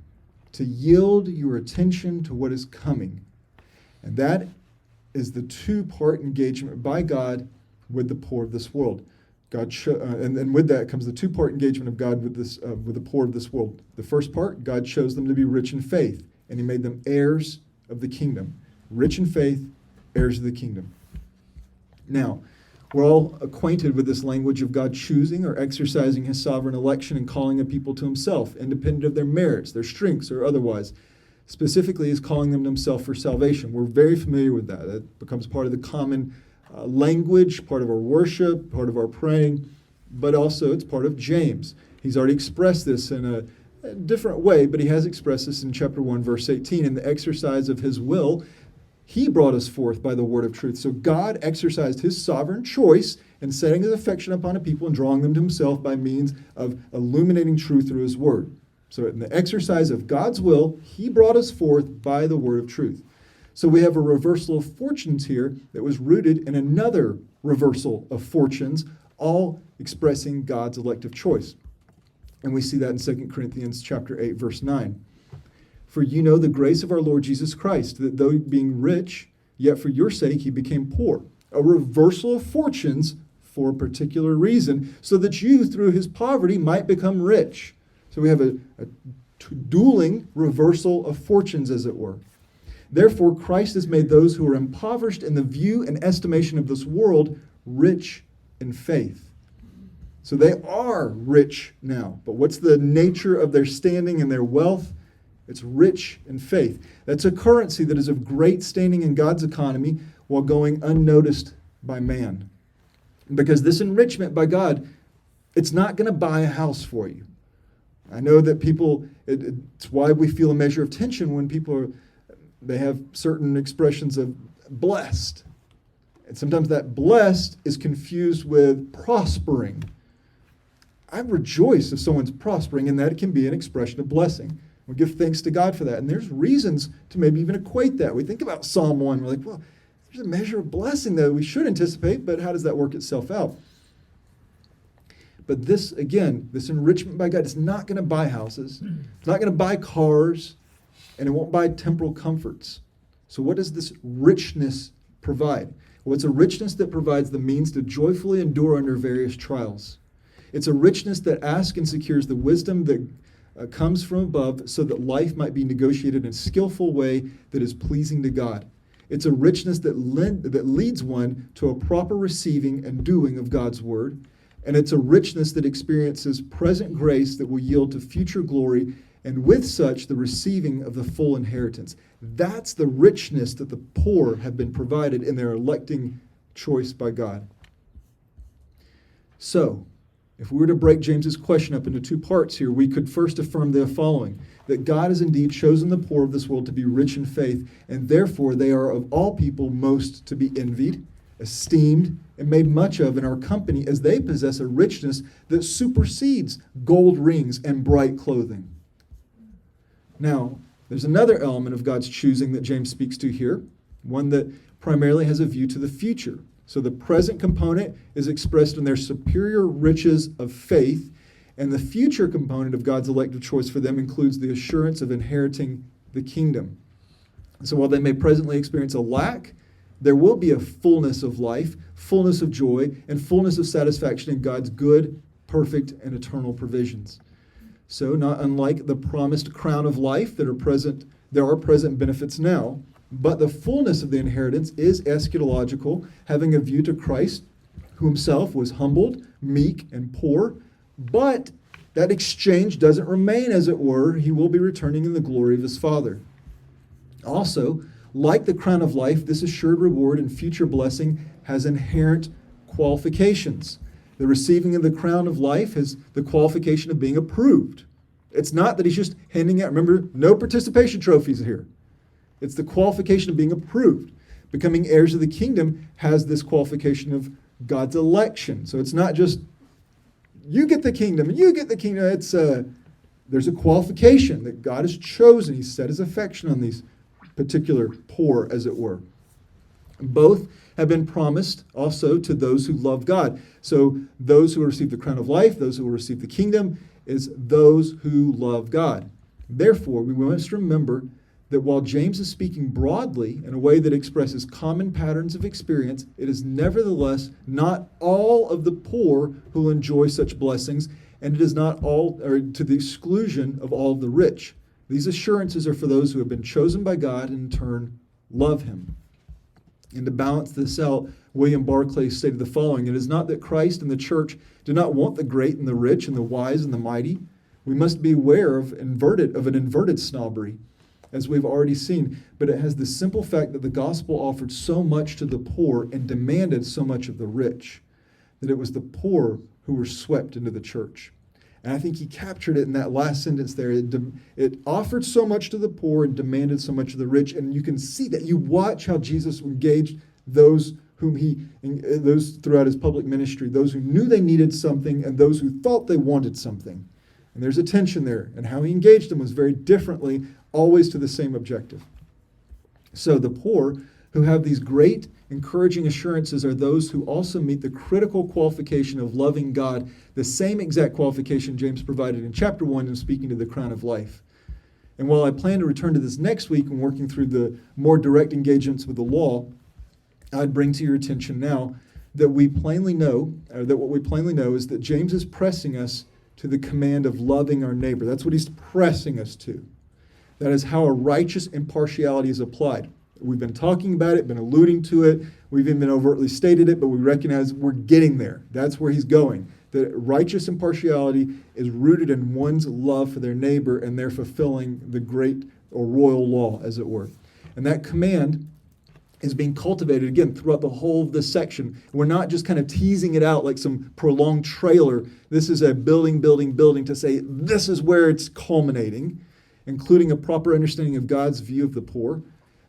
to yield your attention to what is coming. And that is the two-part engagement by God with the poor of this world. And with that comes the two-part engagement of God with the poor of this world. The first part, God chose them to be rich in faith, and he made them heirs of the kingdom. Rich in faith, heirs of the kingdom. Now, we're all acquainted with this language of God choosing or exercising his sovereign election and calling a people to himself, independent of their merits, their strengths, or otherwise. Specifically, he's calling them to himself for salvation. We're very familiar with that. It becomes part of the common language, part of our worship, part of our praying, but also it's part of James. He's already expressed this in a different way, but he has expressed this in chapter 1, verse 18. In the exercise of his will, he brought us forth by the word of truth. So God exercised his sovereign choice in setting his affection upon a people and drawing them to himself by means of illuminating truth through his word. So in the exercise of God's will, he brought us forth by the word of truth. So we have a reversal of fortunes here that was rooted in another reversal of fortunes, all expressing God's elective choice. And we see that in 2 Corinthians chapter 8, verse 9. For you know the grace of our Lord Jesus Christ, that though being rich, yet for your sake he became poor. A reversal of fortunes for a particular reason, so that you through his poverty might become rich. So we have a dueling reversal of fortunes, as it were. Therefore, Christ has made those who are impoverished in the view and estimation of this world rich in faith. So they are rich now. But what's the nature of their standing and their wealth? It's rich in faith. That's a currency that is of great standing in God's economy while going unnoticed by man. Because this enrichment by God, it's not going to buy a house for you. I know that it's why we feel a measure of tension when they have certain expressions of blessed. And sometimes that blessed is confused with prospering. I rejoice if someone's prospering, and that can be an expression of blessing. We give thanks to God for that. And there's reasons to maybe even equate that. We think about Psalm 1. We're like, well, there's a measure of blessing that we should anticipate, but how does that work itself out? But this, again, this enrichment by God is not going to buy houses. It's not going to buy cars, and it won't buy temporal comforts. So what does this richness provide? Well, it's a richness that provides the means to joyfully endure under various trials. It's a richness that asks and secures the wisdom that comes from above so that life might be negotiated in a skillful way that is pleasing to God. It's a richness that leads one to a proper receiving and doing of God's word. And it's a richness that experiences present grace that will yield to future glory, and with such the receiving of the full inheritance. That's the richness that the poor have been provided in their electing choice by God. So, if we were to break James's question up into two parts here, we could first affirm the following: that God has indeed chosen the poor of this world to be rich in faith, and therefore they are of all people most to be envied, esteemed, and made much of in our company, as they possess a richness that supersedes gold rings and bright clothing. Now, there's another element of God's choosing that James speaks to here, one that primarily has a view to the future. So the present component is expressed in their superior riches of faith, and the future component of God's elective choice for them includes the assurance of inheriting the kingdom. So while they may presently experience a lack, there will be a fullness of life, fullness of joy, and fullness of satisfaction in God's good, perfect, and eternal provisions. So not unlike the promised crown of life there are present benefits now, but the fullness of the inheritance is eschatological, having a view to Christ, who himself was humbled, meek, and poor. But that exchange doesn't remain as it were. He will be returning in the glory of his Father. Also, like the crown of life, this assured reward and future blessing has inherent qualifications. The receiving of the crown of life has the qualification of being approved. It's not that he's just handing out, remember, no participation trophies here. It's the qualification of being approved. Becoming heirs of the kingdom has this qualification of God's election. So it's not just, you get the kingdom and you get the kingdom. There's a qualification that God has chosen. He's set his affection on these particular poor, as it were. Both have been promised also to those who love God. So those who receive the crown of life, those who will receive the kingdom, is those who love God. Therefore, we must remember that while James is speaking broadly in a way that expresses common patterns of experience, it is nevertheless not all of the poor who will enjoy such blessings, and it is not all, or to the exclusion of all of the rich. These assurances are for those who have been chosen by God and in turn love him. And to balance this out, William Barclay stated the following: it is not that Christ and the church do not want the great and the rich and the wise and the mighty. We must be aware of an inverted snobbery, as we've already seen, but it has the simple fact that the gospel offered so much to the poor and demanded so much of the rich, that it was the poor who were swept into the church. And I think he captured it in that last sentence there. It offered so much to the poor and demanded so much of the rich. And you can see that. You watch how Jesus engaged those those throughout his public ministry, those who knew they needed something and those who thought they wanted something. And there's a tension there. And how he engaged them was very differently, always to the same objective. So the poor who have these great, encouraging assurances are those who also meet the critical qualification of loving God, the same exact qualification James provided in chapter 1 in speaking to the crown of life. And while I plan to return to this next week when working through the more direct engagements with the law, I'd bring to your attention now that what we plainly know is that James is pressing us to the command of loving our neighbor. That's what he's pressing us to. That is how a righteous impartiality is applied. We've been talking about it, been alluding to it. We've even been overtly stated it, but we recognize we're getting there. That's where he's going. That righteous impartiality is rooted in one's love for their neighbor and they're fulfilling the great or royal law, as it were. And that command is being cultivated, again, throughout the whole of this section. We're not just kind of teasing it out like some prolonged trailer. This is a building to say this is where it's culminating, including a proper understanding of God's view of the poor.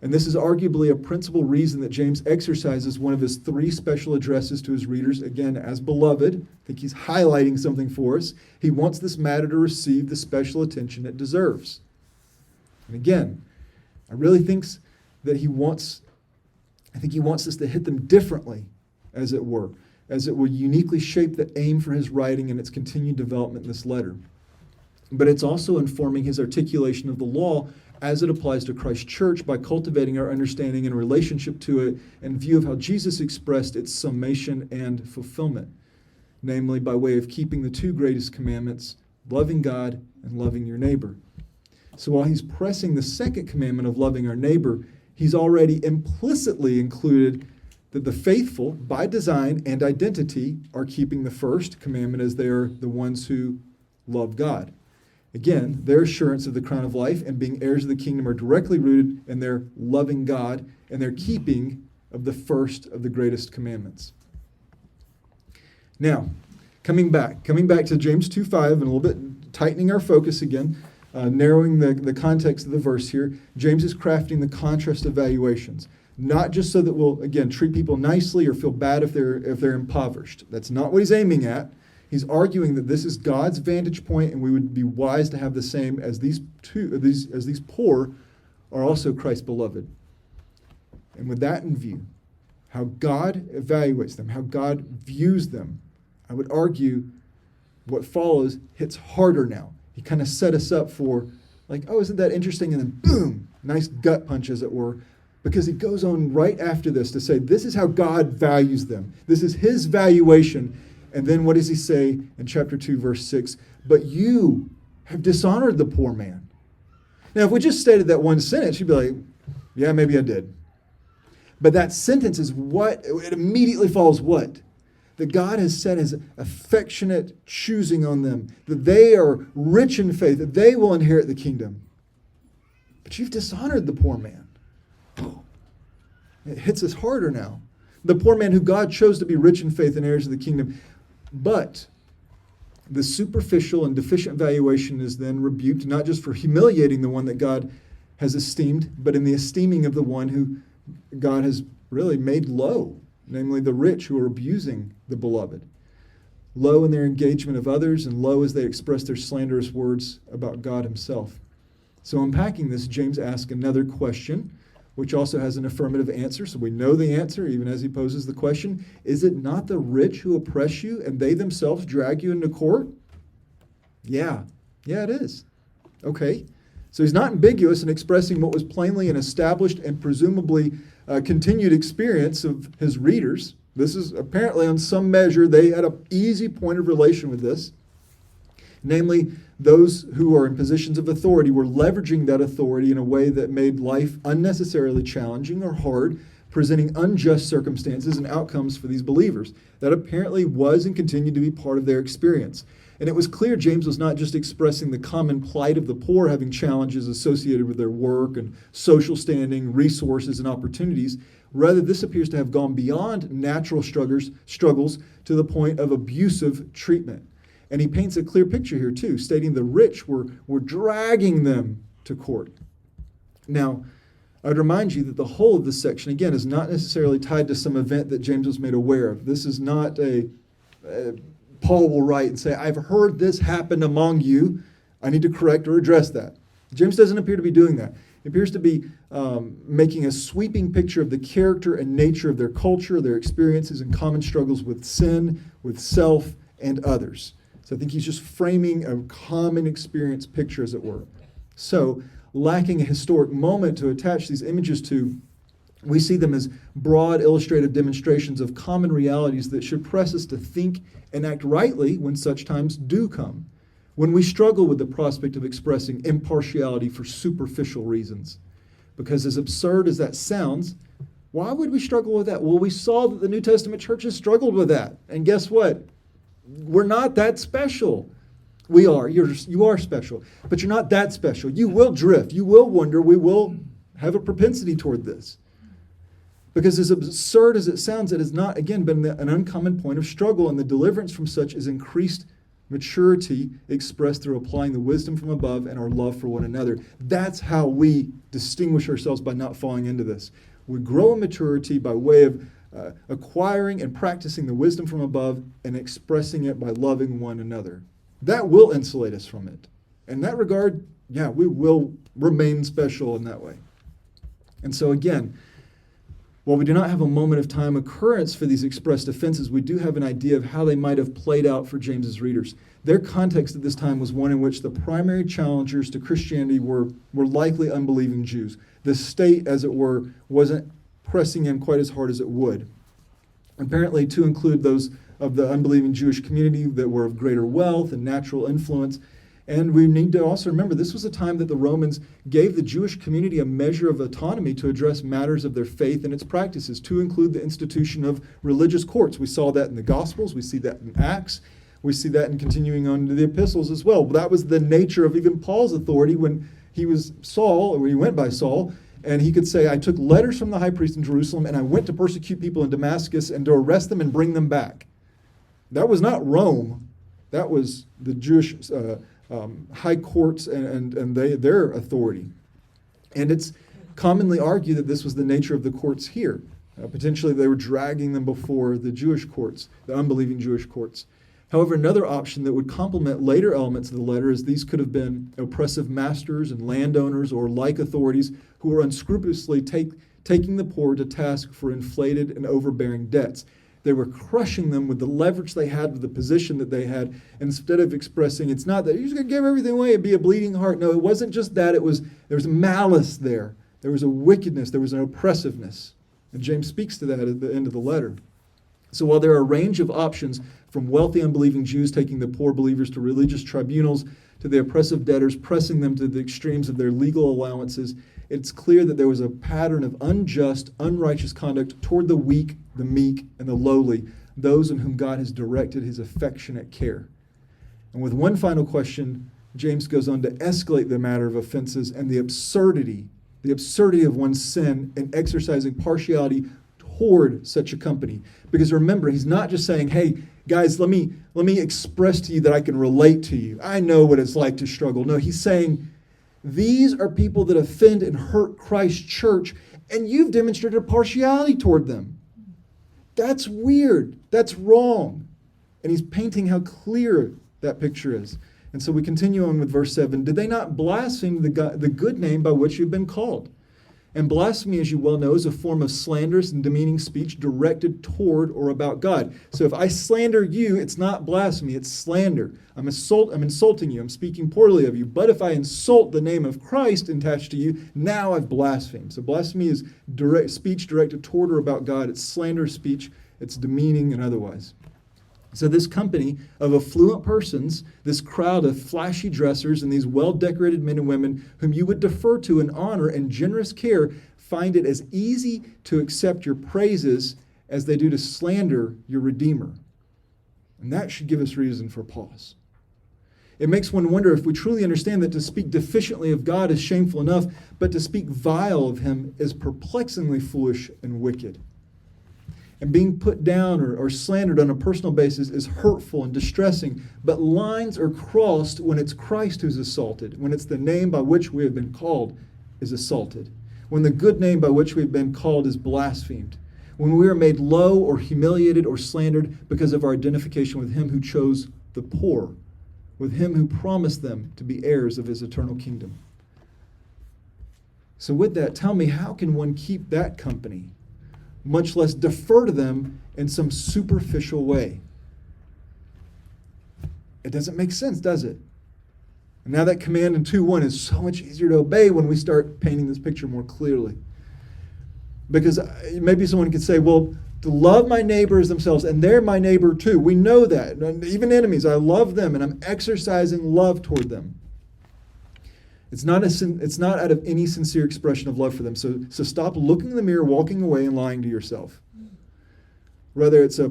And this is arguably a principal reason that James exercises one of his 3 special addresses to his readers, again, as beloved. I think he's highlighting something for us. He wants this matter to receive the special attention it deserves. And again, I really think that he wants this to hit them differently, as it were, as it will uniquely shape the aim for his writing and its continued development in this letter. But it's also informing his articulation of the law as it applies to Christ's church by cultivating our understanding and relationship to it in view of how Jesus expressed its summation and fulfillment, namely by way of keeping the 2 greatest commandments, loving God and loving your neighbor. So while he's pressing the second commandment of loving our neighbor, he's already implicitly included that the faithful, by design and identity, are keeping the first commandment as they are the ones who love God. Again, their assurance of the crown of life and being heirs of the kingdom are directly rooted in their loving God and their keeping of the first of the greatest commandments. Now, coming back to James 2:5 and a little bit tightening our focus again, narrowing the context of the verse here, James is crafting the contrast evaluations, not just so that we'll, again, treat people nicely or feel bad if they're impoverished. That's not what he's aiming at. He's arguing that this is God's vantage point, and we would be wise to have the same as these poor are also Christ's beloved. And with that in view, how God evaluates them, how God views them, I would argue what follows hits harder now. He kind of set us up for, like, oh, isn't that interesting? And then boom, nice gut punch, as it were, because he goes on right after this to say, this is how God values them. This is his valuation. And then what does he say in chapter 2, verse 6? But you have dishonored the poor man. Now, if we just stated that one sentence, you'd be like, yeah, maybe I did. But that sentence is what, it immediately follows what? That God has set his affectionate choosing on them, that they are rich in faith, that they will inherit the kingdom. But you've dishonored the poor man. It hits us harder now. The poor man who God chose to be rich in faith and heirs of the kingdom. But the superficial and deficient valuation is then rebuked, not just for humiliating the one that God has esteemed, but in the esteeming of the one who God has really made low, namely the rich who are abusing the beloved. Low in their engagement of others, and low as they express their slanderous words about God himself. So unpacking this, James asks another question, which also has an affirmative answer, so we know the answer even as he poses the question. Is it not the rich who oppress you and they themselves drag you into court? Yeah, it is. Okay, So he's not ambiguous in expressing what was plainly an established and presumably continued experience of his readers. This is apparently, on some measure, they had an easy point of relation with this. Namely, those who are in positions of authority were leveraging that authority in a way that made life unnecessarily challenging or hard, presenting unjust circumstances and outcomes for these believers. That apparently was and continued to be part of their experience. And it was clear James was not just expressing the common plight of the poor having challenges associated with their work and social standing, resources, and opportunities. Rather, this appears to have gone beyond natural struggles to the point of abusive treatment. And he paints a clear picture here, too, stating the rich were dragging them to court. Now, I'd remind you that the whole of this section, again, is not necessarily tied to some event that James was made aware of. This is not Paul will write and say, I've heard this happen among you. I need to correct or address that. James doesn't appear to be doing that. He appears to be making a sweeping picture of the character and nature of their culture, their experiences and common struggles with sin, with self, and others. So I think he's just framing a common experience picture, as it were. So, lacking a historic moment to attach these images to, we see them as broad illustrative demonstrations of common realities that should press us to think and act rightly when such times do come, when we struggle with the prospect of expressing impartiality for superficial reasons. Because as absurd as that sounds, why would we struggle with that? Well, we saw that the New Testament churches struggled with that. And guess what? We're not that special. We are. You are special. But you're not that special. You will drift. You will wonder. We will have a propensity toward this. Because as absurd as it sounds, it has not, again, been an uncommon point of struggle, and the deliverance from such is increased maturity expressed through applying the wisdom from above and our love for one another. That's how we distinguish ourselves by not falling into this. We grow in maturity by way of acquiring and practicing the wisdom from above and expressing it by loving one another. That will insulate us from it. In that regard, yeah, we will remain special in that way. And so again, while we do not have a moment of time occurrence for these expressed offenses, we do have an idea of how they might have played out for James's readers. Their context at this time was one in which the primary challengers to Christianity were likely unbelieving Jews. The state, as it were, wasn't pressing in quite as hard as it would. Apparently, to include those of the unbelieving Jewish community that were of greater wealth and natural influence. And we need to also remember this was a time that the Romans gave the Jewish community a measure of autonomy to address matters of their faith and its practices, to include the institution of religious courts. We saw that in the Gospels, we see that in Acts, we see that in continuing on to the epistles as well. That was the nature of even Paul's authority when he was Saul, or when he went by Saul, and he could say, I took letters from the high priest in Jerusalem and I went to persecute people in Damascus and to arrest them and bring them back. That was not Rome. That was the Jewish high courts and their authority. And it's commonly argued that this was the nature of the courts here. Potentially they were dragging them before the Jewish courts, the unbelieving Jewish courts. However, another option that would complement later elements of the letter is these could have been oppressive masters and landowners or like authorities who were unscrupulously taking the poor to task for inflated and overbearing debts. They were crushing them with the leverage they had, with the position that they had. Instead of expressing, it's not that you're just going to give everything away and be a bleeding heart. No, it wasn't just that. There was malice there. There was a wickedness. There was an oppressiveness. And James speaks to that at the end of the letter. So while there are a range of options, from wealthy unbelieving Jews taking the poor believers to religious tribunals, to the oppressive debtors pressing them to the extremes of their legal allowances, it's clear that there was a pattern of unjust, unrighteous conduct toward the weak, the meek, and the lowly, those in whom God has directed his affectionate care. And with one final question, James goes on to escalate the matter of offenses and the absurdity of one's sin in exercising partiality toward such a company. Because remember, he's not just saying, hey, guys, let me express to you that I can relate to you. I know what it's like to struggle. No, he's saying, these are people that offend and hurt Christ's church, and you've demonstrated partiality toward them. That's weird. That's wrong. And he's painting how clear that picture is. And so we continue on with verse 7. Did they not blaspheme the good name by which you've been called? And blasphemy, as you well know, is a form of slanderous and demeaning speech directed toward or about God. So if I slander you, it's not blasphemy, it's slander. I'm insulting you, I'm speaking poorly of you. But if I insult the name of Christ attached to you, now I've blasphemed. So blasphemy is speech directed toward or about God. It's slanderous speech, it's demeaning and otherwise. So this company of affluent persons, this crowd of flashy dressers and these well-decorated men and women whom you would defer to in honor and generous care, find it as easy to accept your praises as they do to slander your Redeemer. And that should give us reason for pause. It makes one wonder if we truly understand that to speak deficiently of God is shameful enough, but to speak vile of him is perplexingly foolish and wicked. And being put down or slandered on a personal basis is hurtful and distressing, but lines are crossed when it's Christ who's assaulted, when it's the name by which we have been called is assaulted, when the good name by which we've been called is blasphemed, when we are made low or humiliated or slandered because of our identification with him who chose the poor, with him who promised them to be heirs of his eternal kingdom. So with that, tell me, how can one keep that company, much less defer to them in some superficial way? It doesn't make sense, does it? And now that command in 2:1 is so much easier to obey when we start painting this picture more clearly. Because maybe someone could say, well, to love my neighbor as themselves, and they're my neighbor too. We know that. Even enemies, I love them, and I'm exercising love toward them. It's not out of any sincere expression of love for them. So stop looking in the mirror, walking away, and lying to yourself. Rather, it's a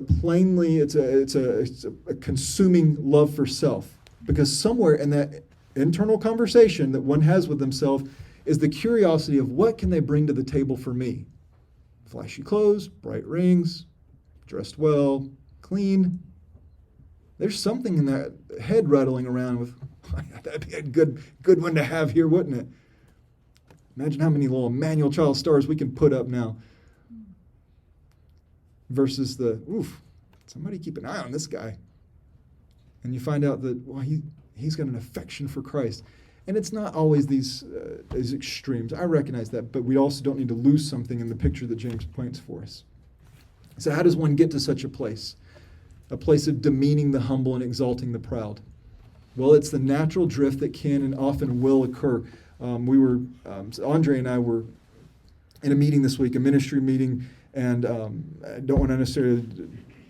consuming love for self. Because somewhere in that internal conversation that one has with themselves is the curiosity of what can they bring to the table for me? Flashy clothes, bright rings, dressed well, clean. There's something in that head rattling around with, that'd be a good one to have here, wouldn't it? Imagine how many little Emmanuel child stars we can put up now. Versus somebody keep an eye on this guy. And you find out that, well, he's got an affection for Christ. And it's not always these extremes. I recognize that, but we also don't need to lose something in the picture that James points for us. So how does one get to such a place? A place of demeaning the humble and exalting the proud? Well, it's the natural drift that can and often will occur. Andre and I were in a meeting this week, a ministry meeting, and I don't want to necessarily,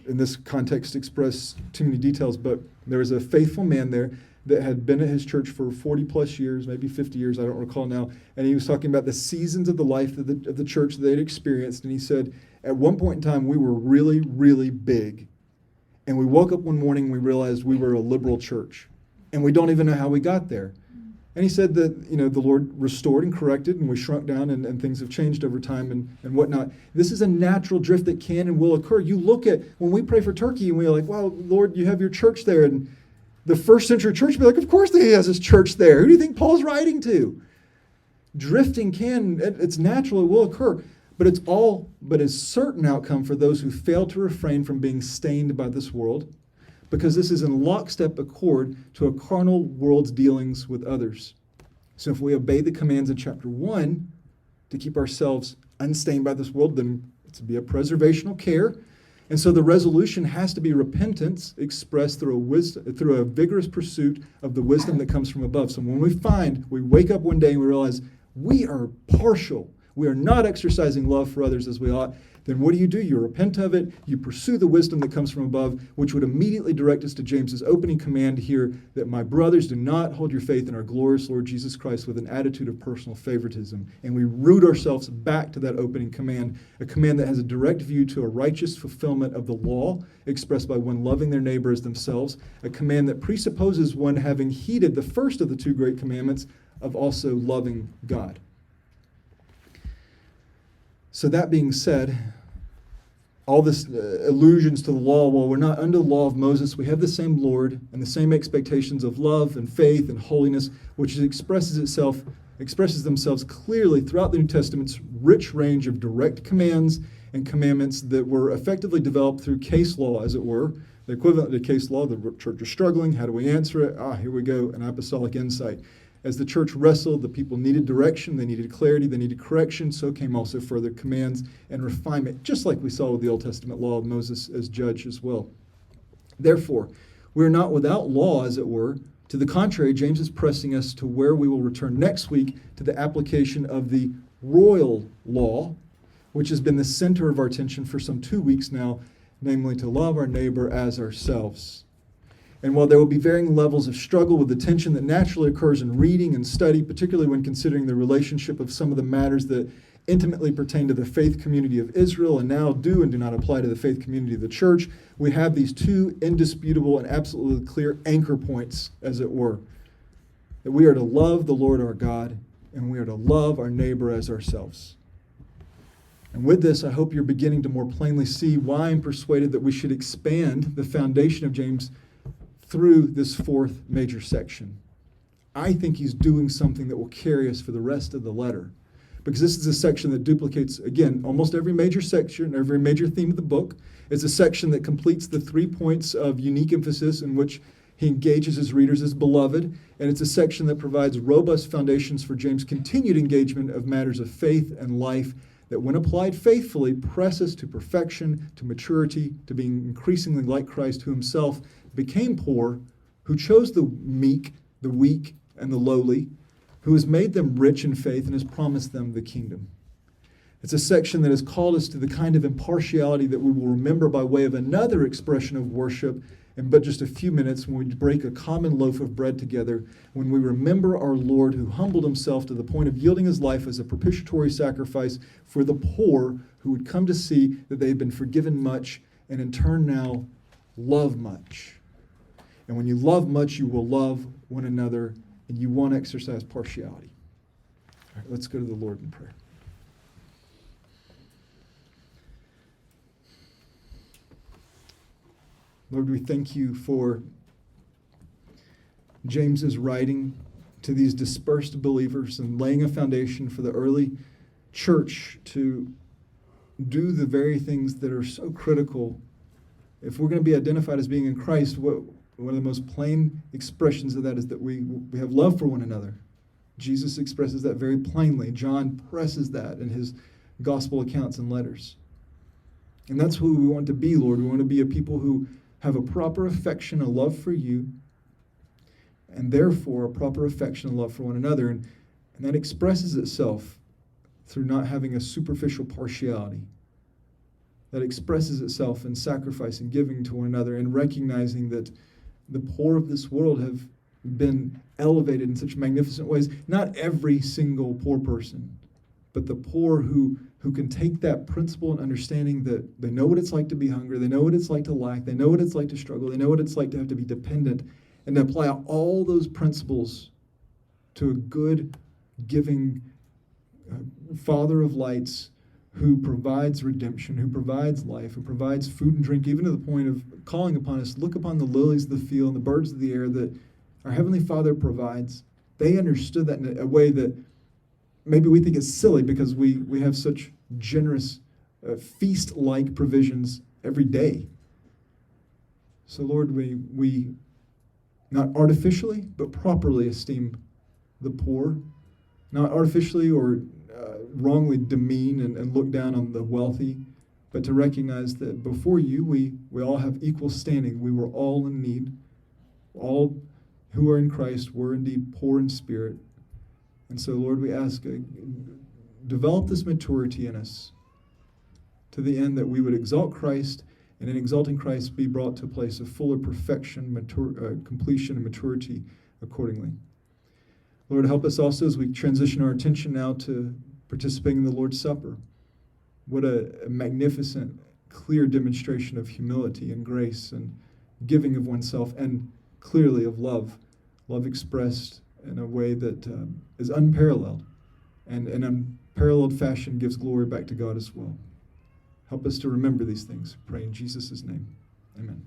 in this context, express too many details, but there was a faithful man there that had been at his church for 40 plus years, maybe 50 years, I don't recall now, and he was talking about the seasons of the life of the church that they'd experienced, and he said, at one point in time, we were really, really big, and we woke up one morning and we realized we were a liberal church, and we don't even know how we got there. And he said that, the Lord restored and corrected, and we shrunk down, and things have changed over time and whatnot. This is a natural drift that can and will occur. You look at, when we pray for Turkey, and we're like, wow, Lord, you have your church there, and the first century church would be like, of course he has his church there. Who do you think Paul's writing to? Drifting it's natural, it will occur. But it's certain outcome for those who fail to refrain from being stained by this world, because this is in lockstep accord to a carnal world's dealings with others. So if we obey the commands in chapter 1 to keep ourselves unstained by this world, then it's to be a preservational care. And so the resolution has to be repentance expressed through a vigorous pursuit of the wisdom that comes from above. So when we wake up one day and we realize we are partial, we are not exercising love for others as we ought, then what do? You repent of it, you pursue the wisdom that comes from above, which would immediately direct us to James's opening command here, that my brothers, do not hold your faith in our glorious Lord Jesus Christ with an attitude of personal favoritism. And we root ourselves back to that opening command, a command that has a direct view to a righteous fulfillment of the law expressed by one loving their neighbor as themselves, a command that presupposes one having heeded the first of the two great commandments of also loving God. So that being said, all this allusions to the law, while we're not under the law of Moses, we have the same Lord and the same expectations of love and faith and holiness, which expresses themselves clearly throughout the New Testament's rich range of direct commands and commandments that were effectively developed through case law, as it were. The equivalent to case law, the church is struggling, how do we answer it? Here we go, an apostolic insight. as the church wrestled, the people needed direction, they needed clarity, they needed correction. So came also further commands and refinement, just like we saw with the Old Testament law of Moses as judge as well. Therefore, we are not without law, as it were. To the contrary, James is pressing us to where we will return next week to the application of the royal law, which has been the center of our attention for some 2 weeks now, namely to love our neighbor as ourselves. And while there will be varying levels of struggle with the tension that naturally occurs in reading and study, particularly when considering the relationship of some of the matters that intimately pertain to the faith community of Israel and now do and do not apply to the faith community of the church, we have these two indisputable and absolutely clear anchor points, as it were. That we are to love the Lord our God, and we are to love our neighbor as ourselves. And with this, I hope you're beginning to more plainly see why I'm persuaded that we should expand the foundation of James through this fourth major section. I think he's doing something that will carry us for the rest of the letter. Because this is a section that duplicates, again, almost every major section, every major theme of the book. It's a section that completes the 3 points of unique emphasis in which he engages his readers as beloved. And it's a section that provides robust foundations for James' continued engagement of matters of faith and life that, when applied faithfully, press us to perfection, to maturity, to being increasingly like Christ, who himself became poor, who chose the meek, the weak, and the lowly, who has made them rich in faith and has promised them the kingdom. It's a section that has called us to the kind of impartiality that we will remember by way of another expression of worship in but just a few minutes when we break a common loaf of bread together, when we remember our Lord who humbled himself to the point of yielding his life as a propitiatory sacrifice for the poor who would come to see that they had been forgiven much and in turn now love much. And when you love much, you will love one another, and you won't exercise partiality. All right, let's go to the Lord in prayer. Lord, we thank you for James's writing to these dispersed believers and laying a foundation for the early church to do the very things that are so critical. If we're going to be identified as being in Christ, one of the most plain expressions of that is that we have love for one another. Jesus expresses that very plainly. John presses that in his gospel accounts and letters. And that's who we want to be, Lord. We want to be a people who have a proper affection, a love for you, and therefore a proper affection and love for one another. And that expresses itself through not having a superficial partiality. That expresses itself in sacrifice and giving to one another and recognizing that the poor of this world have been elevated in such magnificent ways. Not every single poor person, but the poor who can take that principle and understanding that they know what it's like to be hungry, they know what it's like to lack, they know what it's like to struggle, they know what it's like to have to be dependent, and to apply all those principles to a good, giving Father of lights who provides redemption, who provides life, who provides food and drink, even to the point of calling upon us, look upon the lilies of the field and the birds of the air that our Heavenly Father provides. They understood that in a way that maybe we think is silly because we have such generous feast-like provisions every day. So Lord, we not artificially, but properly esteem the poor, not artificially or wrongly demean and look down on the wealthy, but to recognize that before you, we all have equal standing. We were all in need. All who are in Christ were indeed poor in spirit. And so, Lord, we ask, develop this maturity in us to the end that we would exalt Christ, and in exalting Christ be brought to a place of fuller perfection, completion, and maturity accordingly. Lord, help us also as we transition our attention now to participating in the Lord's Supper. What a magnificent, clear demonstration of humility and grace and giving of oneself, and clearly of love expressed in a way that is unparalleled, and in unparalleled fashion gives glory back to God as well. Help us to remember these things. Pray in Jesus' name. Amen.